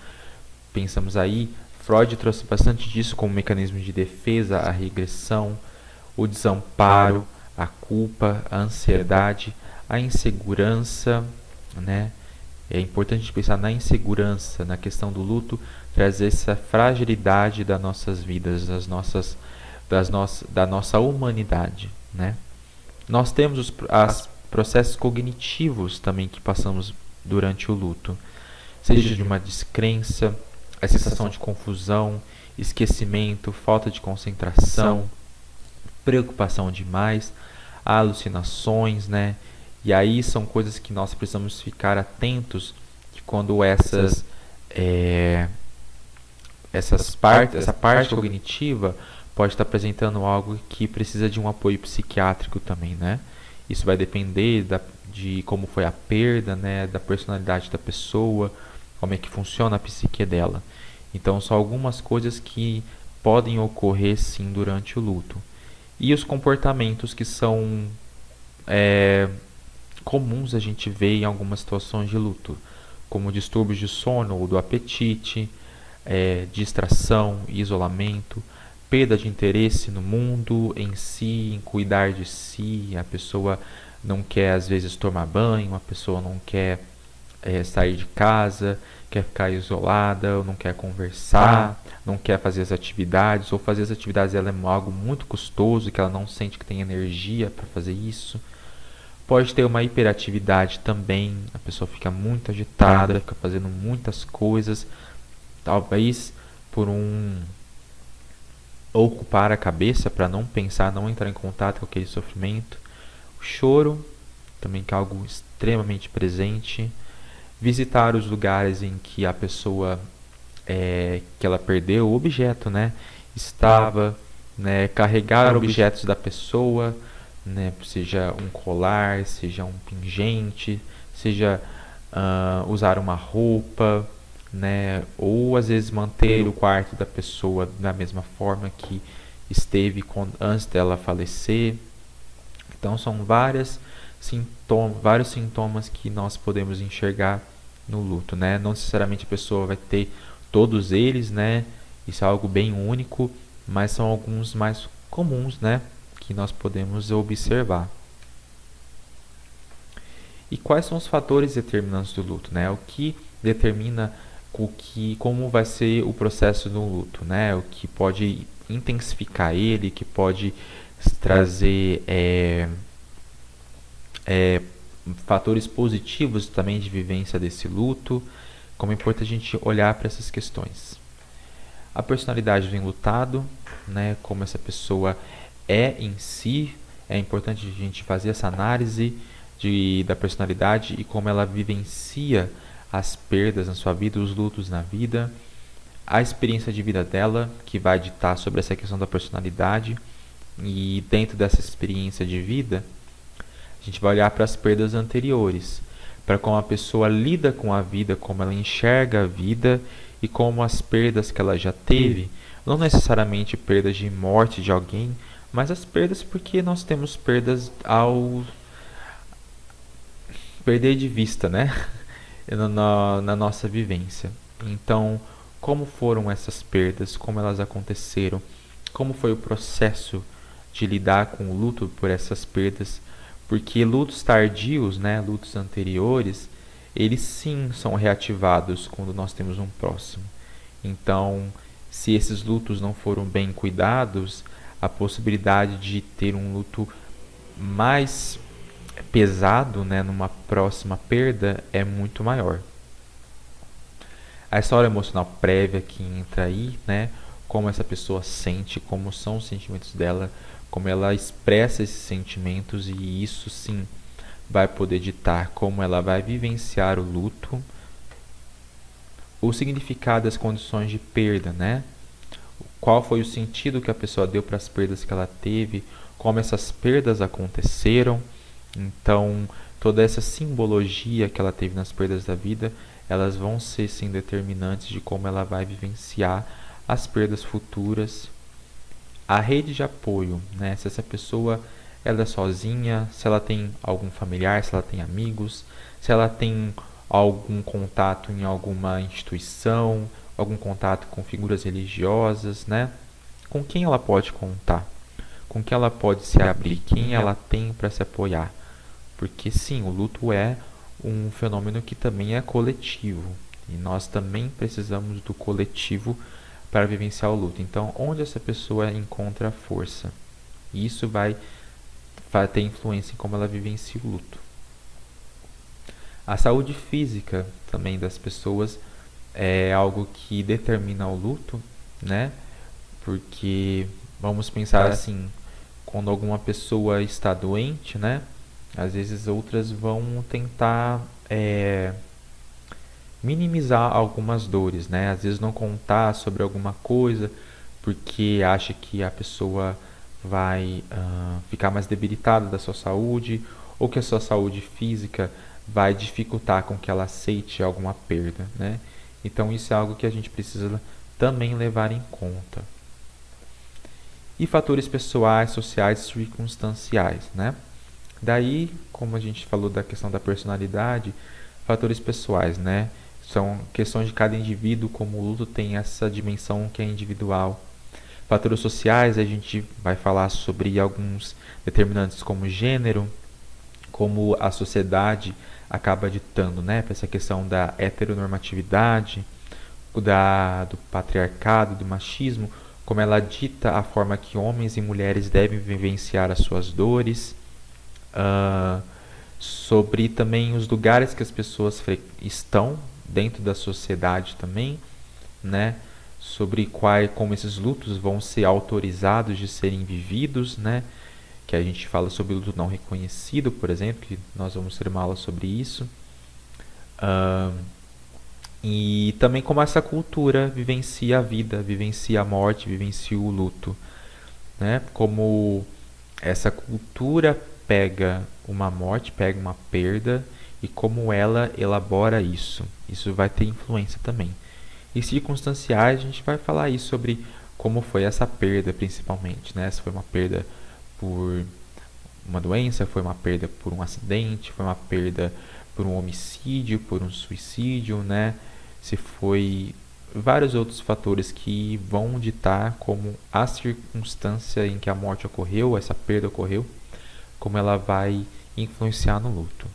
pensamos aí, Freud trouxe bastante disso como mecanismo de defesa, a regressão, o desamparo, a culpa, a ansiedade, a insegurança, né? É importante pensar na insegurança, na questão do luto, trazer essa fragilidade das nossas vidas, da nossa humanidade, né? Nós temos os processos cognitivos também que passamos durante o luto, seja de uma descrença, a sensação de confusão, esquecimento, falta de concentração, preocupação demais, alucinações, né? E aí são coisas que nós precisamos ficar atentos que quando essa parte cognitiva pode estar apresentando algo que precisa de um apoio psiquiátrico também, né? Isso vai depender de como foi a perda, né? Da personalidade da pessoa, como é que funciona a psique dela. Então são algumas coisas que podem ocorrer sim durante o luto. E os comportamentos que são comuns a gente ver em algumas situações de luto, como distúrbios de sono ou do apetite, distração, isolamento, perda de interesse no mundo em si, em cuidar de si. A pessoa não quer às vezes tomar banho, a pessoa não quer sair de casa, quer ficar isolada, ou não quer conversar, não quer fazer as atividades, ou fazer as atividades ela é algo muito custoso, que ela não sente que tem energia para fazer isso. Pode ter uma hiperatividade também, a pessoa fica muito agitada, fica fazendo muitas coisas, talvez por ocupar a cabeça para não pensar, não entrar em contato com aquele sofrimento. O choro, também que é algo extremamente presente. Visitar os lugares em que a pessoa que ela perdeu o objeto, né, estava, né, carregar objetos da pessoa, né, seja um colar, seja um pingente, seja usar uma roupa, né, ou às vezes manter o quarto da pessoa da mesma forma que esteve antes dela falecer. Então são vários sintomas que nós podemos enxergar no luto, né? Não necessariamente a pessoa vai ter todos eles, né? Isso é algo bem único, mas são alguns mais comuns, né, que nós podemos observar. E quais são os fatores determinantes do luto, né? O que determina como vai ser o processo do luto, né? O que pode intensificar ele, que pode trazer fatores positivos também de vivência desse luto. Como é importante a gente olhar para essas questões. A personalidade do enlutado, né? Como essa pessoa é em si, é importante a gente fazer essa análise da personalidade e como ela vivencia as perdas na sua vida, os lutos na vida, a experiência de vida dela, que vai ditar sobre essa questão da personalidade, e dentro dessa experiência de vida, a gente vai olhar para as perdas anteriores, para como a pessoa lida com a vida, como ela enxerga a vida e como as perdas que ela já teve, não necessariamente perdas de morte de alguém, mas as perdas porque nós temos perdas ao perder de vista, né? na nossa vivência. Então, como foram essas perdas, como elas aconteceram, como foi o processo de lidar com o luto por essas perdas, porque lutos tardios, né, lutos anteriores, eles sim são reativados quando nós temos um próximo. Então, se esses lutos não foram bem cuidados, a possibilidade de ter um luto mais pesado, né, numa próxima perda é muito maior. A história emocional prévia que entra aí, né, como essa pessoa sente, como são os sentimentos dela, como ela expressa esses sentimentos, e isso sim vai poder ditar como ela vai vivenciar o luto, o significado das condições de perda, né? Qual foi o sentido que a pessoa deu para as perdas que ela teve, como essas perdas aconteceram. Então, toda essa simbologia que ela teve nas perdas da vida, elas vão ser sim determinantes de como ela vai vivenciar as perdas futuras. A rede de apoio, né? Se essa pessoa ela é sozinha, se ela tem algum familiar, se ela tem amigos, se ela tem algum contato em alguma instituição, algum contato com figuras religiosas, né? Com quem ela pode contar? Com quem ela pode se abrir? Quem ela tem para se apoiar? Porque sim, o luto é um fenômeno que também é coletivo. E nós também precisamos do coletivo para vivenciar o luto. Então, onde essa pessoa encontra força? Isso vai ter influência em como ela vivencia o luto. A saúde física também das pessoas é algo que determina o luto, né? Porque vamos pensar assim, quando alguma pessoa está doente, né? Às vezes outras vão tentar minimizar algumas dores, né? Às vezes não contar sobre alguma coisa porque acha que a pessoa vai ficar mais debilitada da sua saúde, ou que a sua saúde física vai dificultar com que ela aceite alguma perda, né? Então isso é algo que a gente precisa também levar em conta. E fatores pessoais, sociais e circunstanciais, né? Daí, como a gente falou da questão da personalidade, fatores pessoais, né? São questões de cada indivíduo, como o luto tem essa dimensão que é individual. Fatores sociais, a gente vai falar sobre alguns determinantes como gênero, como a sociedade acaba ditando, né? Para essa questão da heteronormatividade, do patriarcado, do machismo, como ela dita a forma que homens e mulheres devem vivenciar as suas dores, sobre também os lugares que as pessoas estão dentro da sociedade também, né? Sobre como esses lutos vão ser autorizados de serem vividos, né? Que a gente fala sobre o luto não reconhecido, por exemplo, que nós vamos ter uma aula sobre isso. E também como essa cultura vivencia a vida, vivencia a morte, vivencia o luto, né? Como essa cultura pega uma morte, pega uma perda e como ela elabora isso. Isso vai ter influência também. E circunstanciais, a gente vai falar aí sobre como foi essa perda, principalmente, né? Se foi uma perda por uma doença, foi uma perda por um acidente, foi uma perda por um homicídio, por um suicídio, né? Se foi vários outros fatores que vão ditar como a circunstância em que a morte ocorreu, essa perda ocorreu, como ela vai influenciar no luto.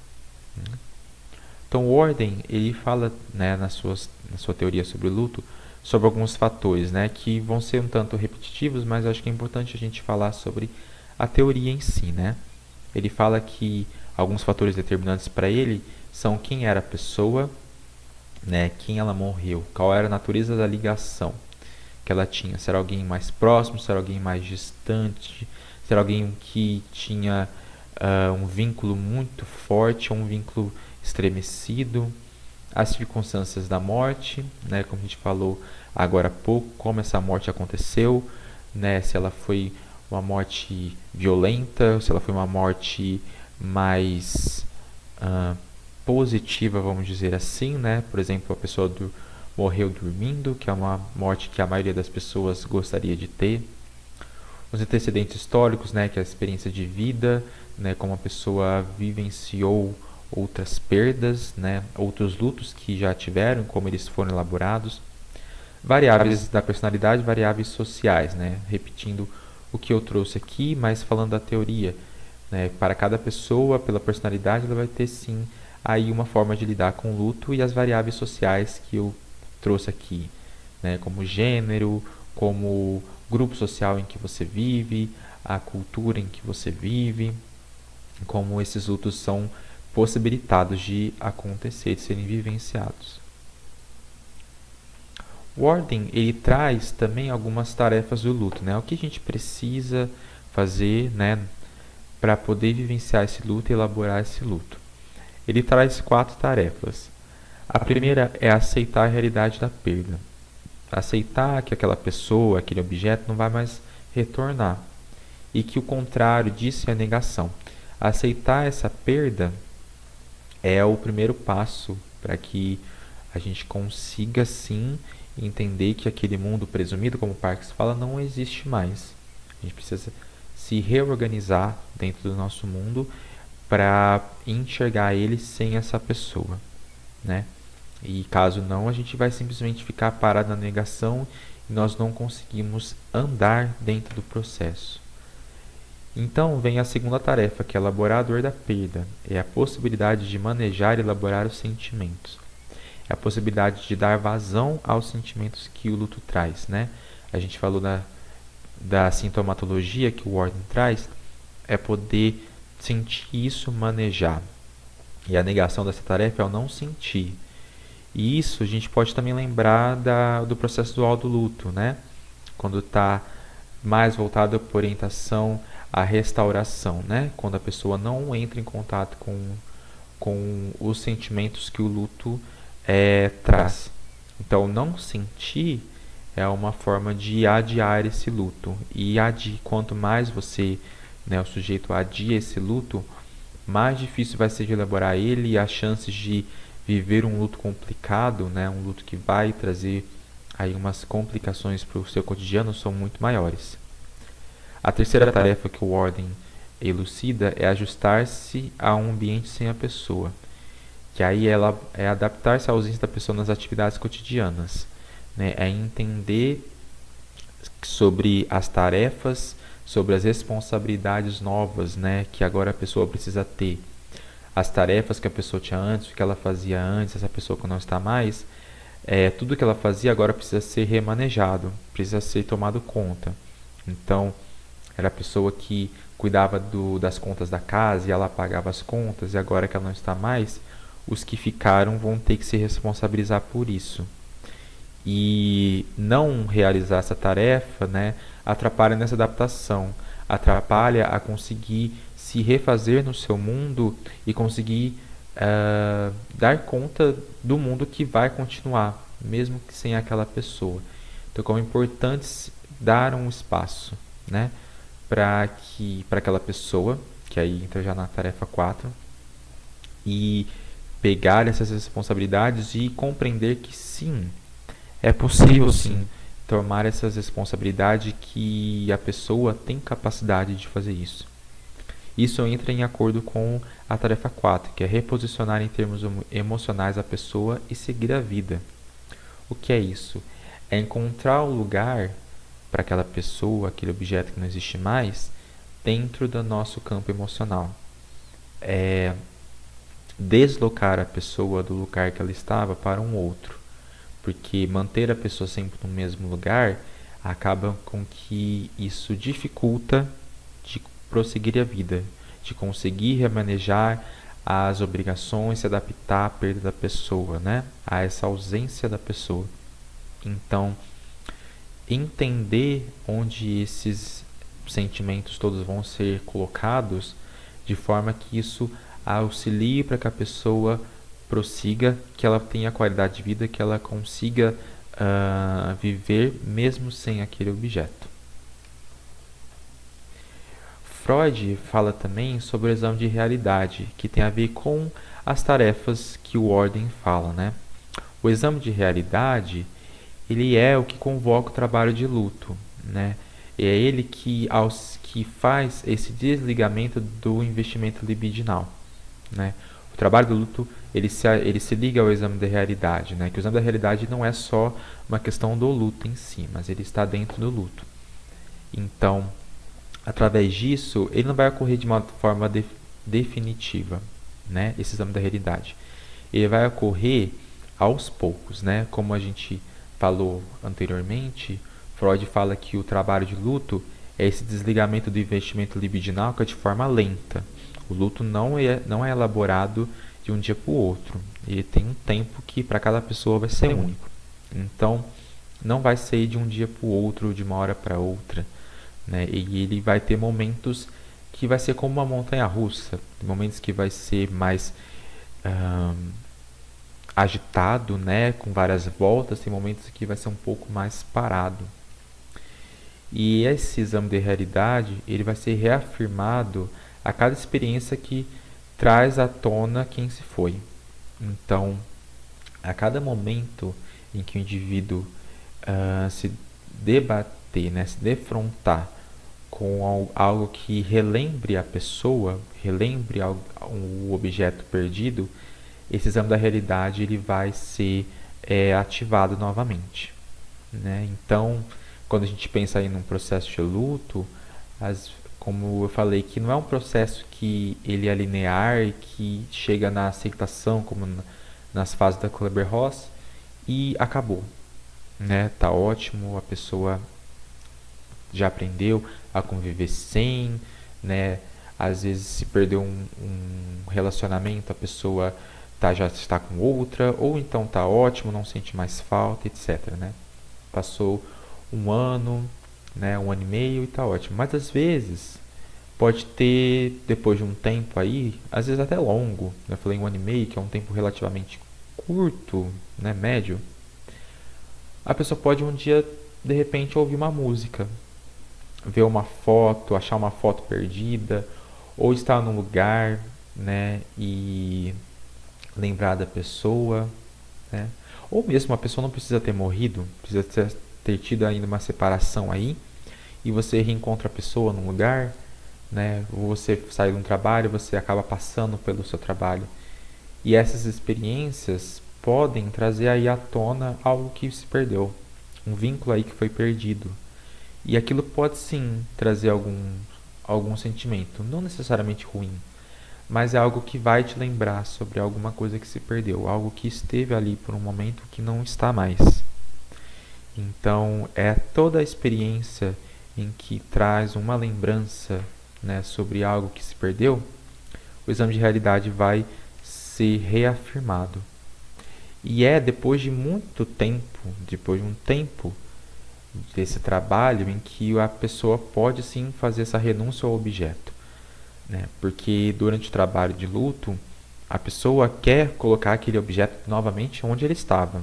Então, o Warden, ele fala, né, na sua teoria sobre o luto, sobre alguns fatores, né, que vão ser um tanto repetitivos, mas acho que é importante a gente falar sobre a teoria em si, né? Ele fala que alguns fatores determinantes para ele são quem era a pessoa, né, quem ela morreu, qual era a natureza da ligação que ela tinha, se era alguém mais próximo, se era alguém mais distante, se era alguém que tinha um vínculo muito forte, um vínculo estremecido, as circunstâncias da morte, né, como a gente falou agora há pouco, como essa morte aconteceu, né, se ela foi uma morte violenta, se ela foi uma morte mais positiva, vamos dizer assim, né? Por exemplo, a pessoa morreu dormindo, que é uma morte que a maioria das pessoas gostaria de ter. Os antecedentes históricos, né, que é a experiência de vida, né, como a pessoa vivenciou outras perdas, né, outros lutos que já tiveram, como eles foram elaborados. Variáveis da personalidade, variáveis sociais, né, repetindo o que eu trouxe aqui, mas falando da teoria, né, para cada pessoa, pela personalidade, ela vai ter sim aí uma forma de lidar com o luto e as variáveis sociais que eu trouxe aqui, né, como gênero, como grupo social em que você vive, a cultura em que você vive, como esses lutos são possibilitados de acontecer, de serem vivenciados. O Warden, ele traz também algumas tarefas do luto, né? O que a gente precisa fazer, né, para poder vivenciar esse luto e elaborar esse luto. Ele traz 4 tarefas. A primeira é aceitar a realidade da perda. Aceitar que aquela pessoa, aquele objeto não vai mais retornar. E que o contrário disso é a negação. Aceitar essa perda é o primeiro passo para que a gente consiga sim entender que aquele mundo presumido, como Parks fala, não existe mais. A gente precisa se reorganizar dentro do nosso mundo para enxergar ele sem essa pessoa, né? E caso não, a gente vai simplesmente ficar parado na negação e nós não conseguimos andar dentro do processo. Então vem a segunda tarefa, que é elaborar a dor da perda. É a possibilidade de manejar e elaborar os sentimentos. É a possibilidade de dar vazão aos sentimentos que o luto traz, né? A gente falou da sintomatologia que o Warden traz, é poder sentir isso, manejar. E a negação dessa tarefa é o não sentir. E isso a gente pode também lembrar do processo dual do luto, né? Quando está mais voltado para orientação à restauração, né? Quando a pessoa não entra em contato com os sentimentos que o luto traz. Então, não sentir é uma forma de adiar esse luto. E quanto mais você, né, o sujeito adia esse luto, mais difícil vai ser de elaborar ele, e as chances de viver um luto complicado, né, um luto que vai trazer aí umas complicações para o seu cotidiano, são muito maiores. A terceira tarefa que o Warden elucida é ajustar-se a um ambiente sem a pessoa, que aí ela é adaptar-se à ausência da pessoa nas atividades cotidianas, né, é entender sobre as tarefas, sobre as responsabilidades novas, né, que agora a pessoa precisa ter. As tarefas que a pessoa tinha antes, o que ela fazia antes, essa pessoa que não está mais, tudo que ela fazia agora precisa ser remanejado, precisa ser tomado conta. Então, era a pessoa que cuidava das contas da casa e ela pagava as contas, e agora que ela não está mais, os que ficaram vão ter que se responsabilizar por isso. E não realizar essa tarefa, né, atrapalha nessa adaptação, atrapalha a conseguir se refazer no seu mundo e conseguir dar conta do mundo que vai continuar, mesmo que sem aquela pessoa. Então, como é importante dar um espaço, né, para aquela pessoa, que aí entra já na tarefa 4, e pegar essas responsabilidades e compreender que sim, é possível sim tomar essas responsabilidades, que a pessoa tem capacidade de fazer isso. Isso entra em acordo com a tarefa 4, que é reposicionar em termos emocionais a pessoa e seguir a vida. O que é isso? É encontrar um lugar para aquela pessoa, aquele objeto que não existe mais, dentro do nosso campo emocional. deslocar a pessoa do lugar que ela estava para um outro, porque manter a pessoa sempre no mesmo lugar acaba com que isso dificulta de prosseguir a vida, de conseguir remanejar as obrigações, se adaptar à perda da pessoa, né? A essa ausência da pessoa. Então, entender onde esses sentimentos todos vão ser colocados, de forma que isso auxilie para que a pessoa prossiga, que ela tenha qualidade de vida, que ela consiga viver mesmo sem aquele objeto. Freud fala também sobre o exame de realidade, que tem a ver com as tarefas que o Ordem fala, né? O exame de realidade, ele é o que convoca o trabalho de luto, né? É ele que faz esse desligamento do investimento libidinal, né? O trabalho do luto, ele se liga ao exame da realidade, né? Que o exame da realidade não é só uma questão do luto em si, mas ele está dentro do luto. Então, através disso, ele não vai ocorrer de uma forma definitiva, né? Esse exame da realidade. Ele vai ocorrer aos poucos, né? Como a gente falou anteriormente, Freud fala que o trabalho de luto é esse desligamento do investimento libidinal que é de forma lenta. O luto não é elaborado de um dia para o outro. Ele tem um tempo que para cada pessoa vai ser único. Então, não vai ser de um dia para o outro, de uma hora para outra, né? E ele vai ter momentos que vai ser como uma montanha-russa, momentos que vai ser mais agitado, né, com várias voltas, tem momentos que vai ser um pouco mais parado. E esse exame de realidade, ele vai ser reafirmado a cada experiência que traz à tona quem se foi. Então, a cada momento em que o indivíduo se debater, né, se defrontar com algo que relembre a pessoa, relembre o objeto perdido, esse exame da realidade ele vai ser ativado novamente, né? Então, quando a gente pensa aí num processo de luto, como eu falei, que não é um processo que ele é linear e que chega na aceitação, como nas fases da Kübler-Ross, e acabou, né? Tá ótimo, a pessoa já aprendeu a conviver sem, né? Às vezes se perdeu um relacionamento, a pessoa já está com outra, ou então tá ótimo, não sente mais falta, etc, né? Passou um ano, né, um ano e meio e tá ótimo. Mas às vezes pode ter, depois de um tempo aí, às vezes até longo, eu falei um ano e meio, que é um tempo relativamente curto, né, médio, a pessoa pode um dia, de repente, ouvir uma música, ver uma foto, achar uma foto perdida, ou estar num lugar, né, e lembrar da pessoa, né? Ou mesmo a pessoa não precisa ter morrido, precisa ter tido ainda uma separação aí, e você reencontra a pessoa num lugar, né? Ou você sai de um trabalho, você acaba passando pelo seu trabalho. E essas experiências podem trazer aí à tona algo que se perdeu, um vínculo aí que foi perdido. E aquilo pode sim trazer algum sentimento, não necessariamente ruim, mas é algo que vai te lembrar sobre alguma coisa que se perdeu, algo que esteve ali por um momento que não está mais. Então, é toda a experiência em que traz uma lembrança, né, sobre algo que se perdeu, o exame de realidade vai ser reafirmado. E é depois de muito tempo, depois de um tempo desse trabalho, em que a pessoa pode sim fazer essa renúncia ao objeto, né? Porque durante o trabalho de luto, a pessoa quer colocar aquele objeto novamente onde ele estava,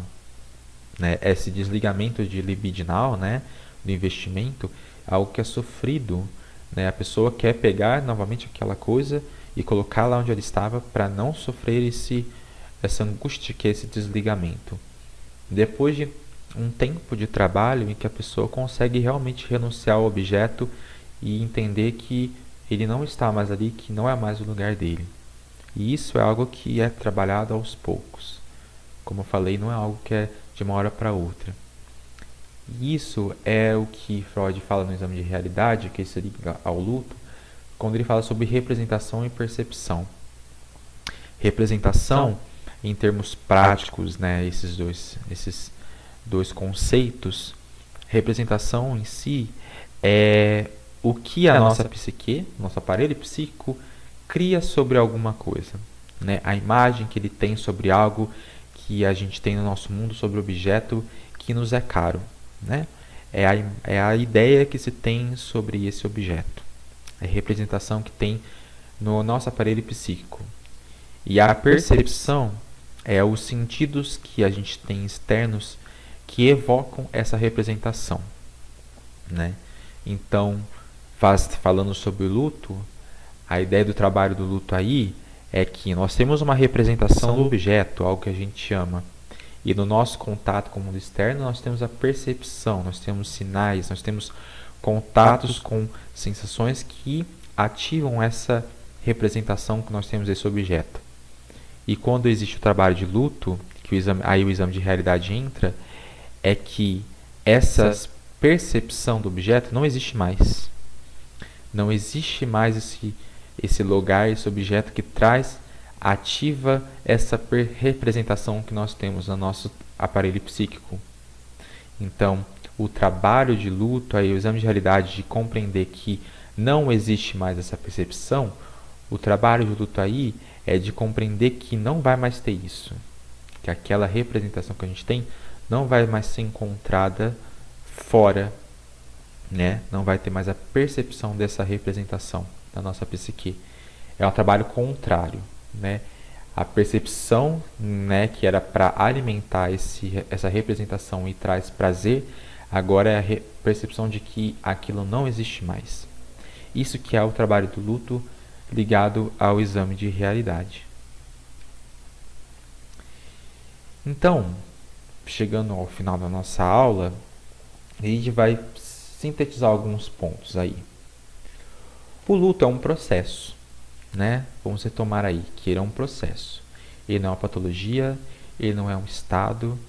né? Esse desligamento de libidinal, né, do investimento, é algo que é sofrido, né? A pessoa quer pegar novamente aquela coisa e colocar lá onde ela estava para não sofrer essa angústia que é esse desligamento. Depois de um tempo de trabalho em que a pessoa consegue realmente renunciar ao objeto e entender que ele não está mais ali, que não é mais o lugar dele. E isso é algo que é trabalhado aos poucos. Como eu falei, não é algo que é de uma hora para outra. E isso é o que Freud fala no exame de realidade, que se liga ao luto, quando ele fala sobre representação e percepção. Representação, em termos práticos, né, esses dois conceitos, representação em si é o que a nossa psique, nosso aparelho psíquico, cria sobre alguma coisa, né? A imagem que ele tem sobre algo que a gente tem no nosso mundo, sobre o objeto que nos é caro, né? É a ideia que se tem sobre esse objeto, é a representação que tem no nosso aparelho psíquico. E a percepção é os sentidos que a gente tem externos que evocam essa representação, né? Então, falando sobre o luto, a ideia do trabalho do luto aí é que nós temos uma representação do objeto, algo que a gente chama, e no nosso contato com o mundo externo nós temos a percepção, nós temos sinais, nós temos contatos com sensações que ativam essa representação que nós temos desse objeto. E quando existe o trabalho de luto, que aí o exame de realidade entra, é que essa percepção do objeto não existe mais. Não existe mais esse lugar, esse objeto que ativa essa representação que nós temos no nosso aparelho psíquico. Então, o trabalho de luto, aí, o exame de realidade, de compreender que não existe mais essa percepção, o trabalho de luto aí é de compreender que não vai mais ter isso, que aquela representação que a gente tem não vai mais ser encontrada fora, né? Não vai ter mais a percepção dessa representação da nossa psique. É um trabalho contrário, né? A percepção, né, que era para alimentar essa representação e traz prazer, agora é a percepção de que aquilo não existe mais. Isso que é o trabalho do luto ligado ao exame de realidade. Então, chegando ao final da nossa aula, a gente vai sintetizar alguns pontos aí. O luto é um processo, né? Vamos retomar aí que ele é um processo. Ele não é uma patologia, ele não é um estado,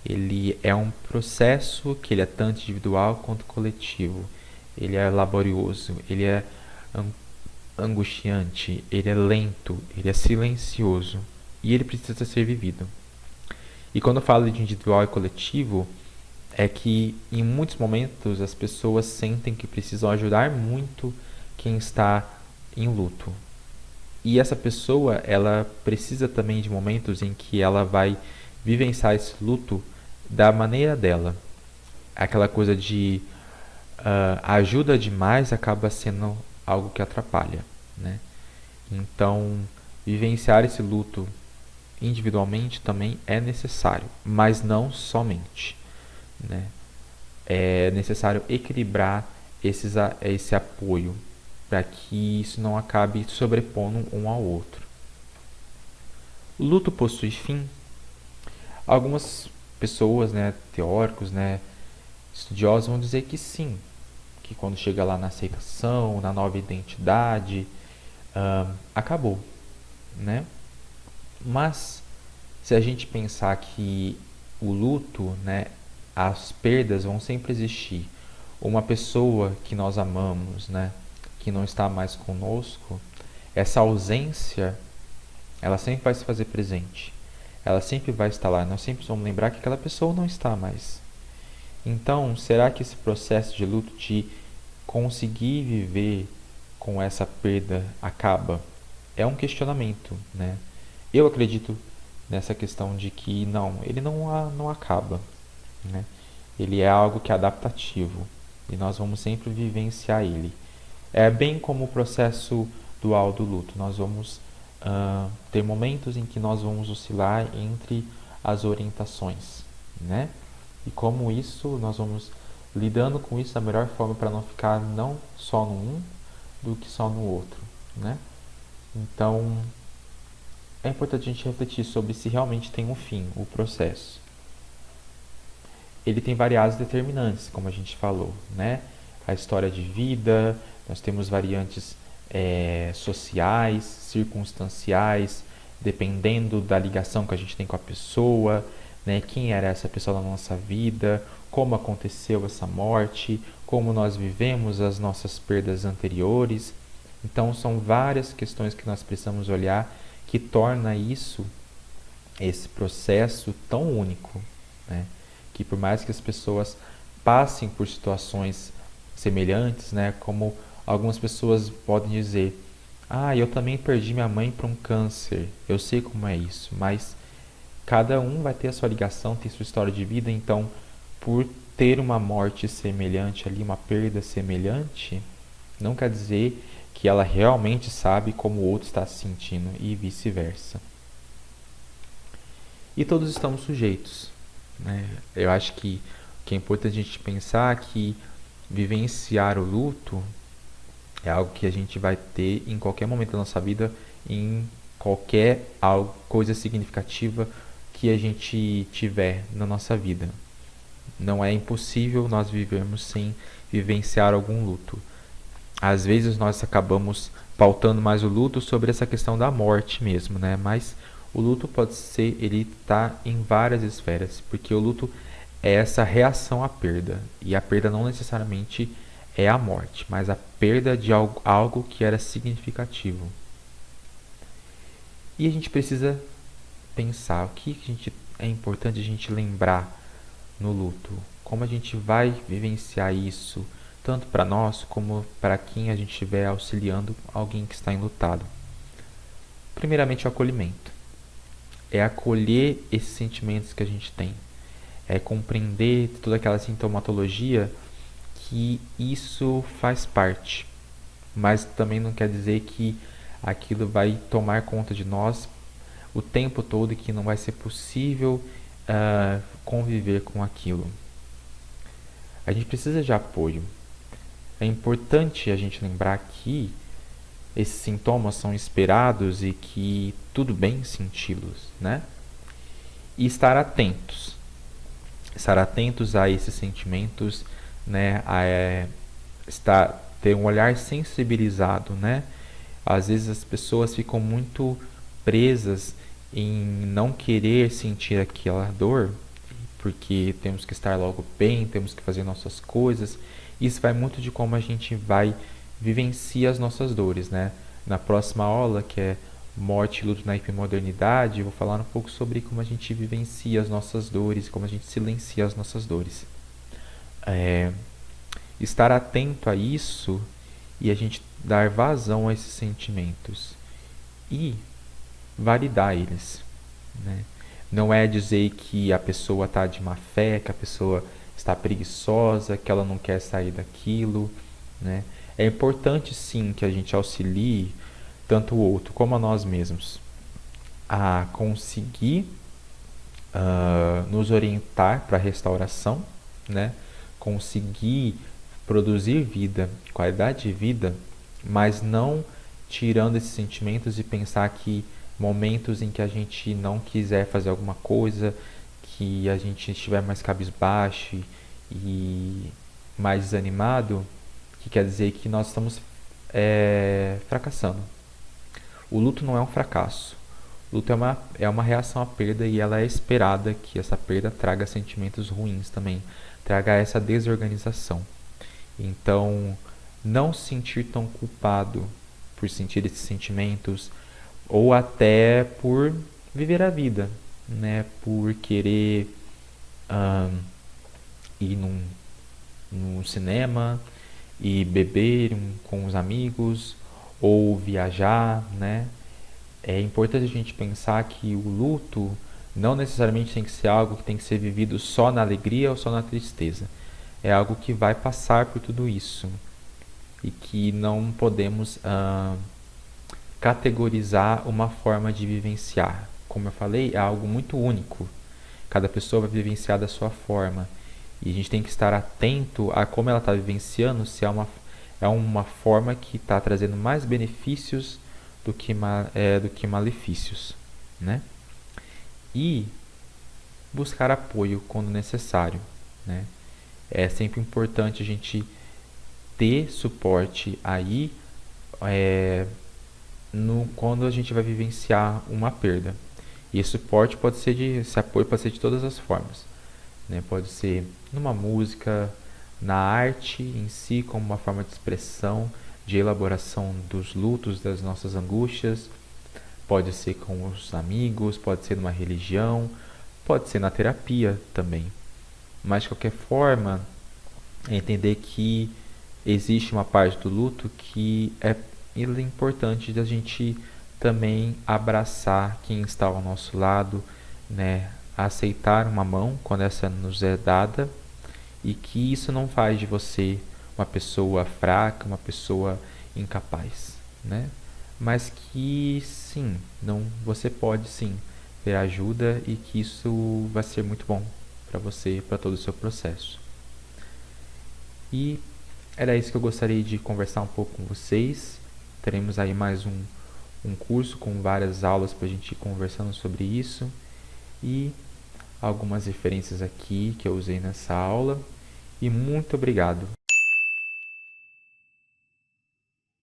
ele é um processo que ele é tanto individual quanto coletivo. Ele é laborioso, ele é angustiante, ele é lento, ele é silencioso e ele precisa ser vivido. E quando eu falo de individual e coletivo, é que em muitos momentos as pessoas sentem que precisam ajudar muito quem está em luto. E essa pessoa, ela precisa também de momentos em que ela vai vivenciar esse luto da maneira dela. Aquela coisa de ajuda demais acaba sendo algo que atrapalha, né? Então, vivenciar esse luto individualmente também é necessário, mas não somente, né? É necessário equilibrar esse apoio para que isso não acabe sobrepondo um ao outro. O luto possui fim? Algumas pessoas, né, teóricos, né, estudiosos vão dizer que sim, que quando chega lá na aceitação, na nova identidade, acabou, né? Mas se a gente pensar que o luto, né, as perdas vão sempre existir. Uma pessoa que nós amamos, né, que não está mais conosco, essa ausência, ela sempre vai se fazer presente. Ela sempre vai estar lá. Nós sempre vamos lembrar que aquela pessoa não está mais. Então, será que esse processo de luto, de conseguir viver com essa perda, acaba? É um questionamento, né? Eu acredito nessa questão de que não, ele não acaba, né? Ele é algo que é adaptativo e nós vamos sempre vivenciar ele. É bem como o processo dual do luto. Nós vamos ter momentos em que nós vamos oscilar entre as orientações, né? E como isso, nós vamos lidando com isso da melhor forma para não ficar não só no um do que só no outro, né? Então, é importante a gente refletir sobre se realmente tem um fim, o processo. Ele tem variados determinantes, como a gente falou, né? A história de vida, nós temos variantes sociais, circunstanciais, dependendo da ligação que a gente tem com a pessoa, né? Quem era essa pessoa na nossa vida, como aconteceu essa morte, como nós vivemos as nossas perdas anteriores. Então, são várias questões que nós precisamos olhar
que torna esse processo tão único, né? Que por mais que as pessoas passem por situações semelhantes, né? Como algumas pessoas podem dizer, eu também perdi minha mãe para um câncer, eu sei como é isso, mas cada um vai ter a sua ligação, tem sua história de vida, então por ter uma morte semelhante ali, uma perda semelhante, não quer dizer que ela realmente sabe como o outro está se sentindo e vice-versa. E todos estamos sujeitos, né? Eu acho que é importante a gente pensar que vivenciar o luto é algo que a gente vai ter em qualquer momento da nossa vida, em qualquer coisa significativa que a gente tiver na nossa vida. Não é impossível nós vivermos sem vivenciar algum luto. Às vezes nós acabamos pautando mais o luto sobre essa questão da morte mesmo, né? Mas o luto pode ser, ele está em várias esferas, porque o luto é essa reação à perda, e a perda não necessariamente é a morte, mas a perda de algo que era significativo. E a gente precisa pensar o que é importante a gente lembrar no luto, como a gente vai vivenciar isso, tanto para nós como para quem a gente estiver auxiliando alguém que está enlutado. Primeiramente, o acolhimento. É acolher esses sentimentos que a gente tem. É compreender toda aquela sintomatologia, que isso faz parte. Mas também não quer dizer que aquilo vai tomar conta de nós o tempo todo e que não vai ser possível conviver com aquilo. A gente precisa de apoio. É importante a gente lembrar que esses sintomas são esperados e que tudo bem senti-los, né? E estar atentos. Estar atentos a esses sentimentos, né? Ter um olhar sensibilizado, né? Às vezes as pessoas ficam muito presas em não querer sentir aquela dor, porque temos que estar logo bem, temos que fazer nossas coisas. Isso vai muito de como a gente vai vivenciar as nossas dores, né? Na próxima aula, que é Morte e Luto na Hipermodernidade, eu vou falar um pouco sobre como a gente vivencia as nossas dores, como a gente silencia as nossas dores. Estar atento a isso e a gente dar vazão a esses sentimentos e validar eles, né? Não é dizer que a pessoa está de má fé, que a pessoa está preguiçosa, que ela não quer sair daquilo, né? É importante sim que a gente auxilie tanto o outro como a nós mesmos a conseguir nos orientar para a restauração, né? Conseguir produzir vida, qualidade de vida, mas não tirando esses sentimentos e pensar que momentos em que a gente não quiser fazer alguma coisa, que a gente estiver mais cabisbaixo e mais desanimado, que quer dizer que nós estamos fracassando. O luto não é um fracasso. O luto é uma reação à perda, e ela é esperada que essa perda traga sentimentos ruins também, traga essa desorganização. Então, não se sentir tão culpado por sentir esses sentimentos, ou até por viver a vida, né? Por querer ir num cinema e beber com os amigos, ou viajar, né? É importante a gente pensar que o luto não necessariamente tem que ser algo que tem que ser vivido só na alegria ou só na tristeza. É algo que vai passar por tudo isso, e que não podemos categorizar uma forma de vivenciar. Como eu falei, é algo muito único. Cada pessoa vai vivenciar da sua forma. E a gente tem que estar atento a como ela está vivenciando, se é uma forma que está trazendo mais benefícios do que malefícios, né? E buscar apoio quando necessário, né? É sempre importante a gente ter suporte aí quando a gente vai vivenciar uma perda. E esse apoio pode ser de todas as formas, né? Pode ser numa música, na arte em si, como uma forma de expressão, de elaboração dos lutos, das nossas angústias, Pode ser com os amigos, pode ser numa religião, pode ser na terapia também. Mas de qualquer forma, é entender que existe uma parte do luto que é importante da gente também abraçar quem está ao nosso lado, né? Aceitar uma mão quando essa nos é dada, e que isso não faz de você uma pessoa fraca, uma pessoa incapaz, né? Mas que sim, não, você pode sim ter ajuda, e que isso vai ser muito bom para você, para todo o seu processo. E era isso que eu gostaria de conversar um pouco com vocês. Teremos aí mais um curso com várias aulas para a gente ir conversando sobre isso, e algumas referências aqui que eu usei nessa aula. E muito obrigado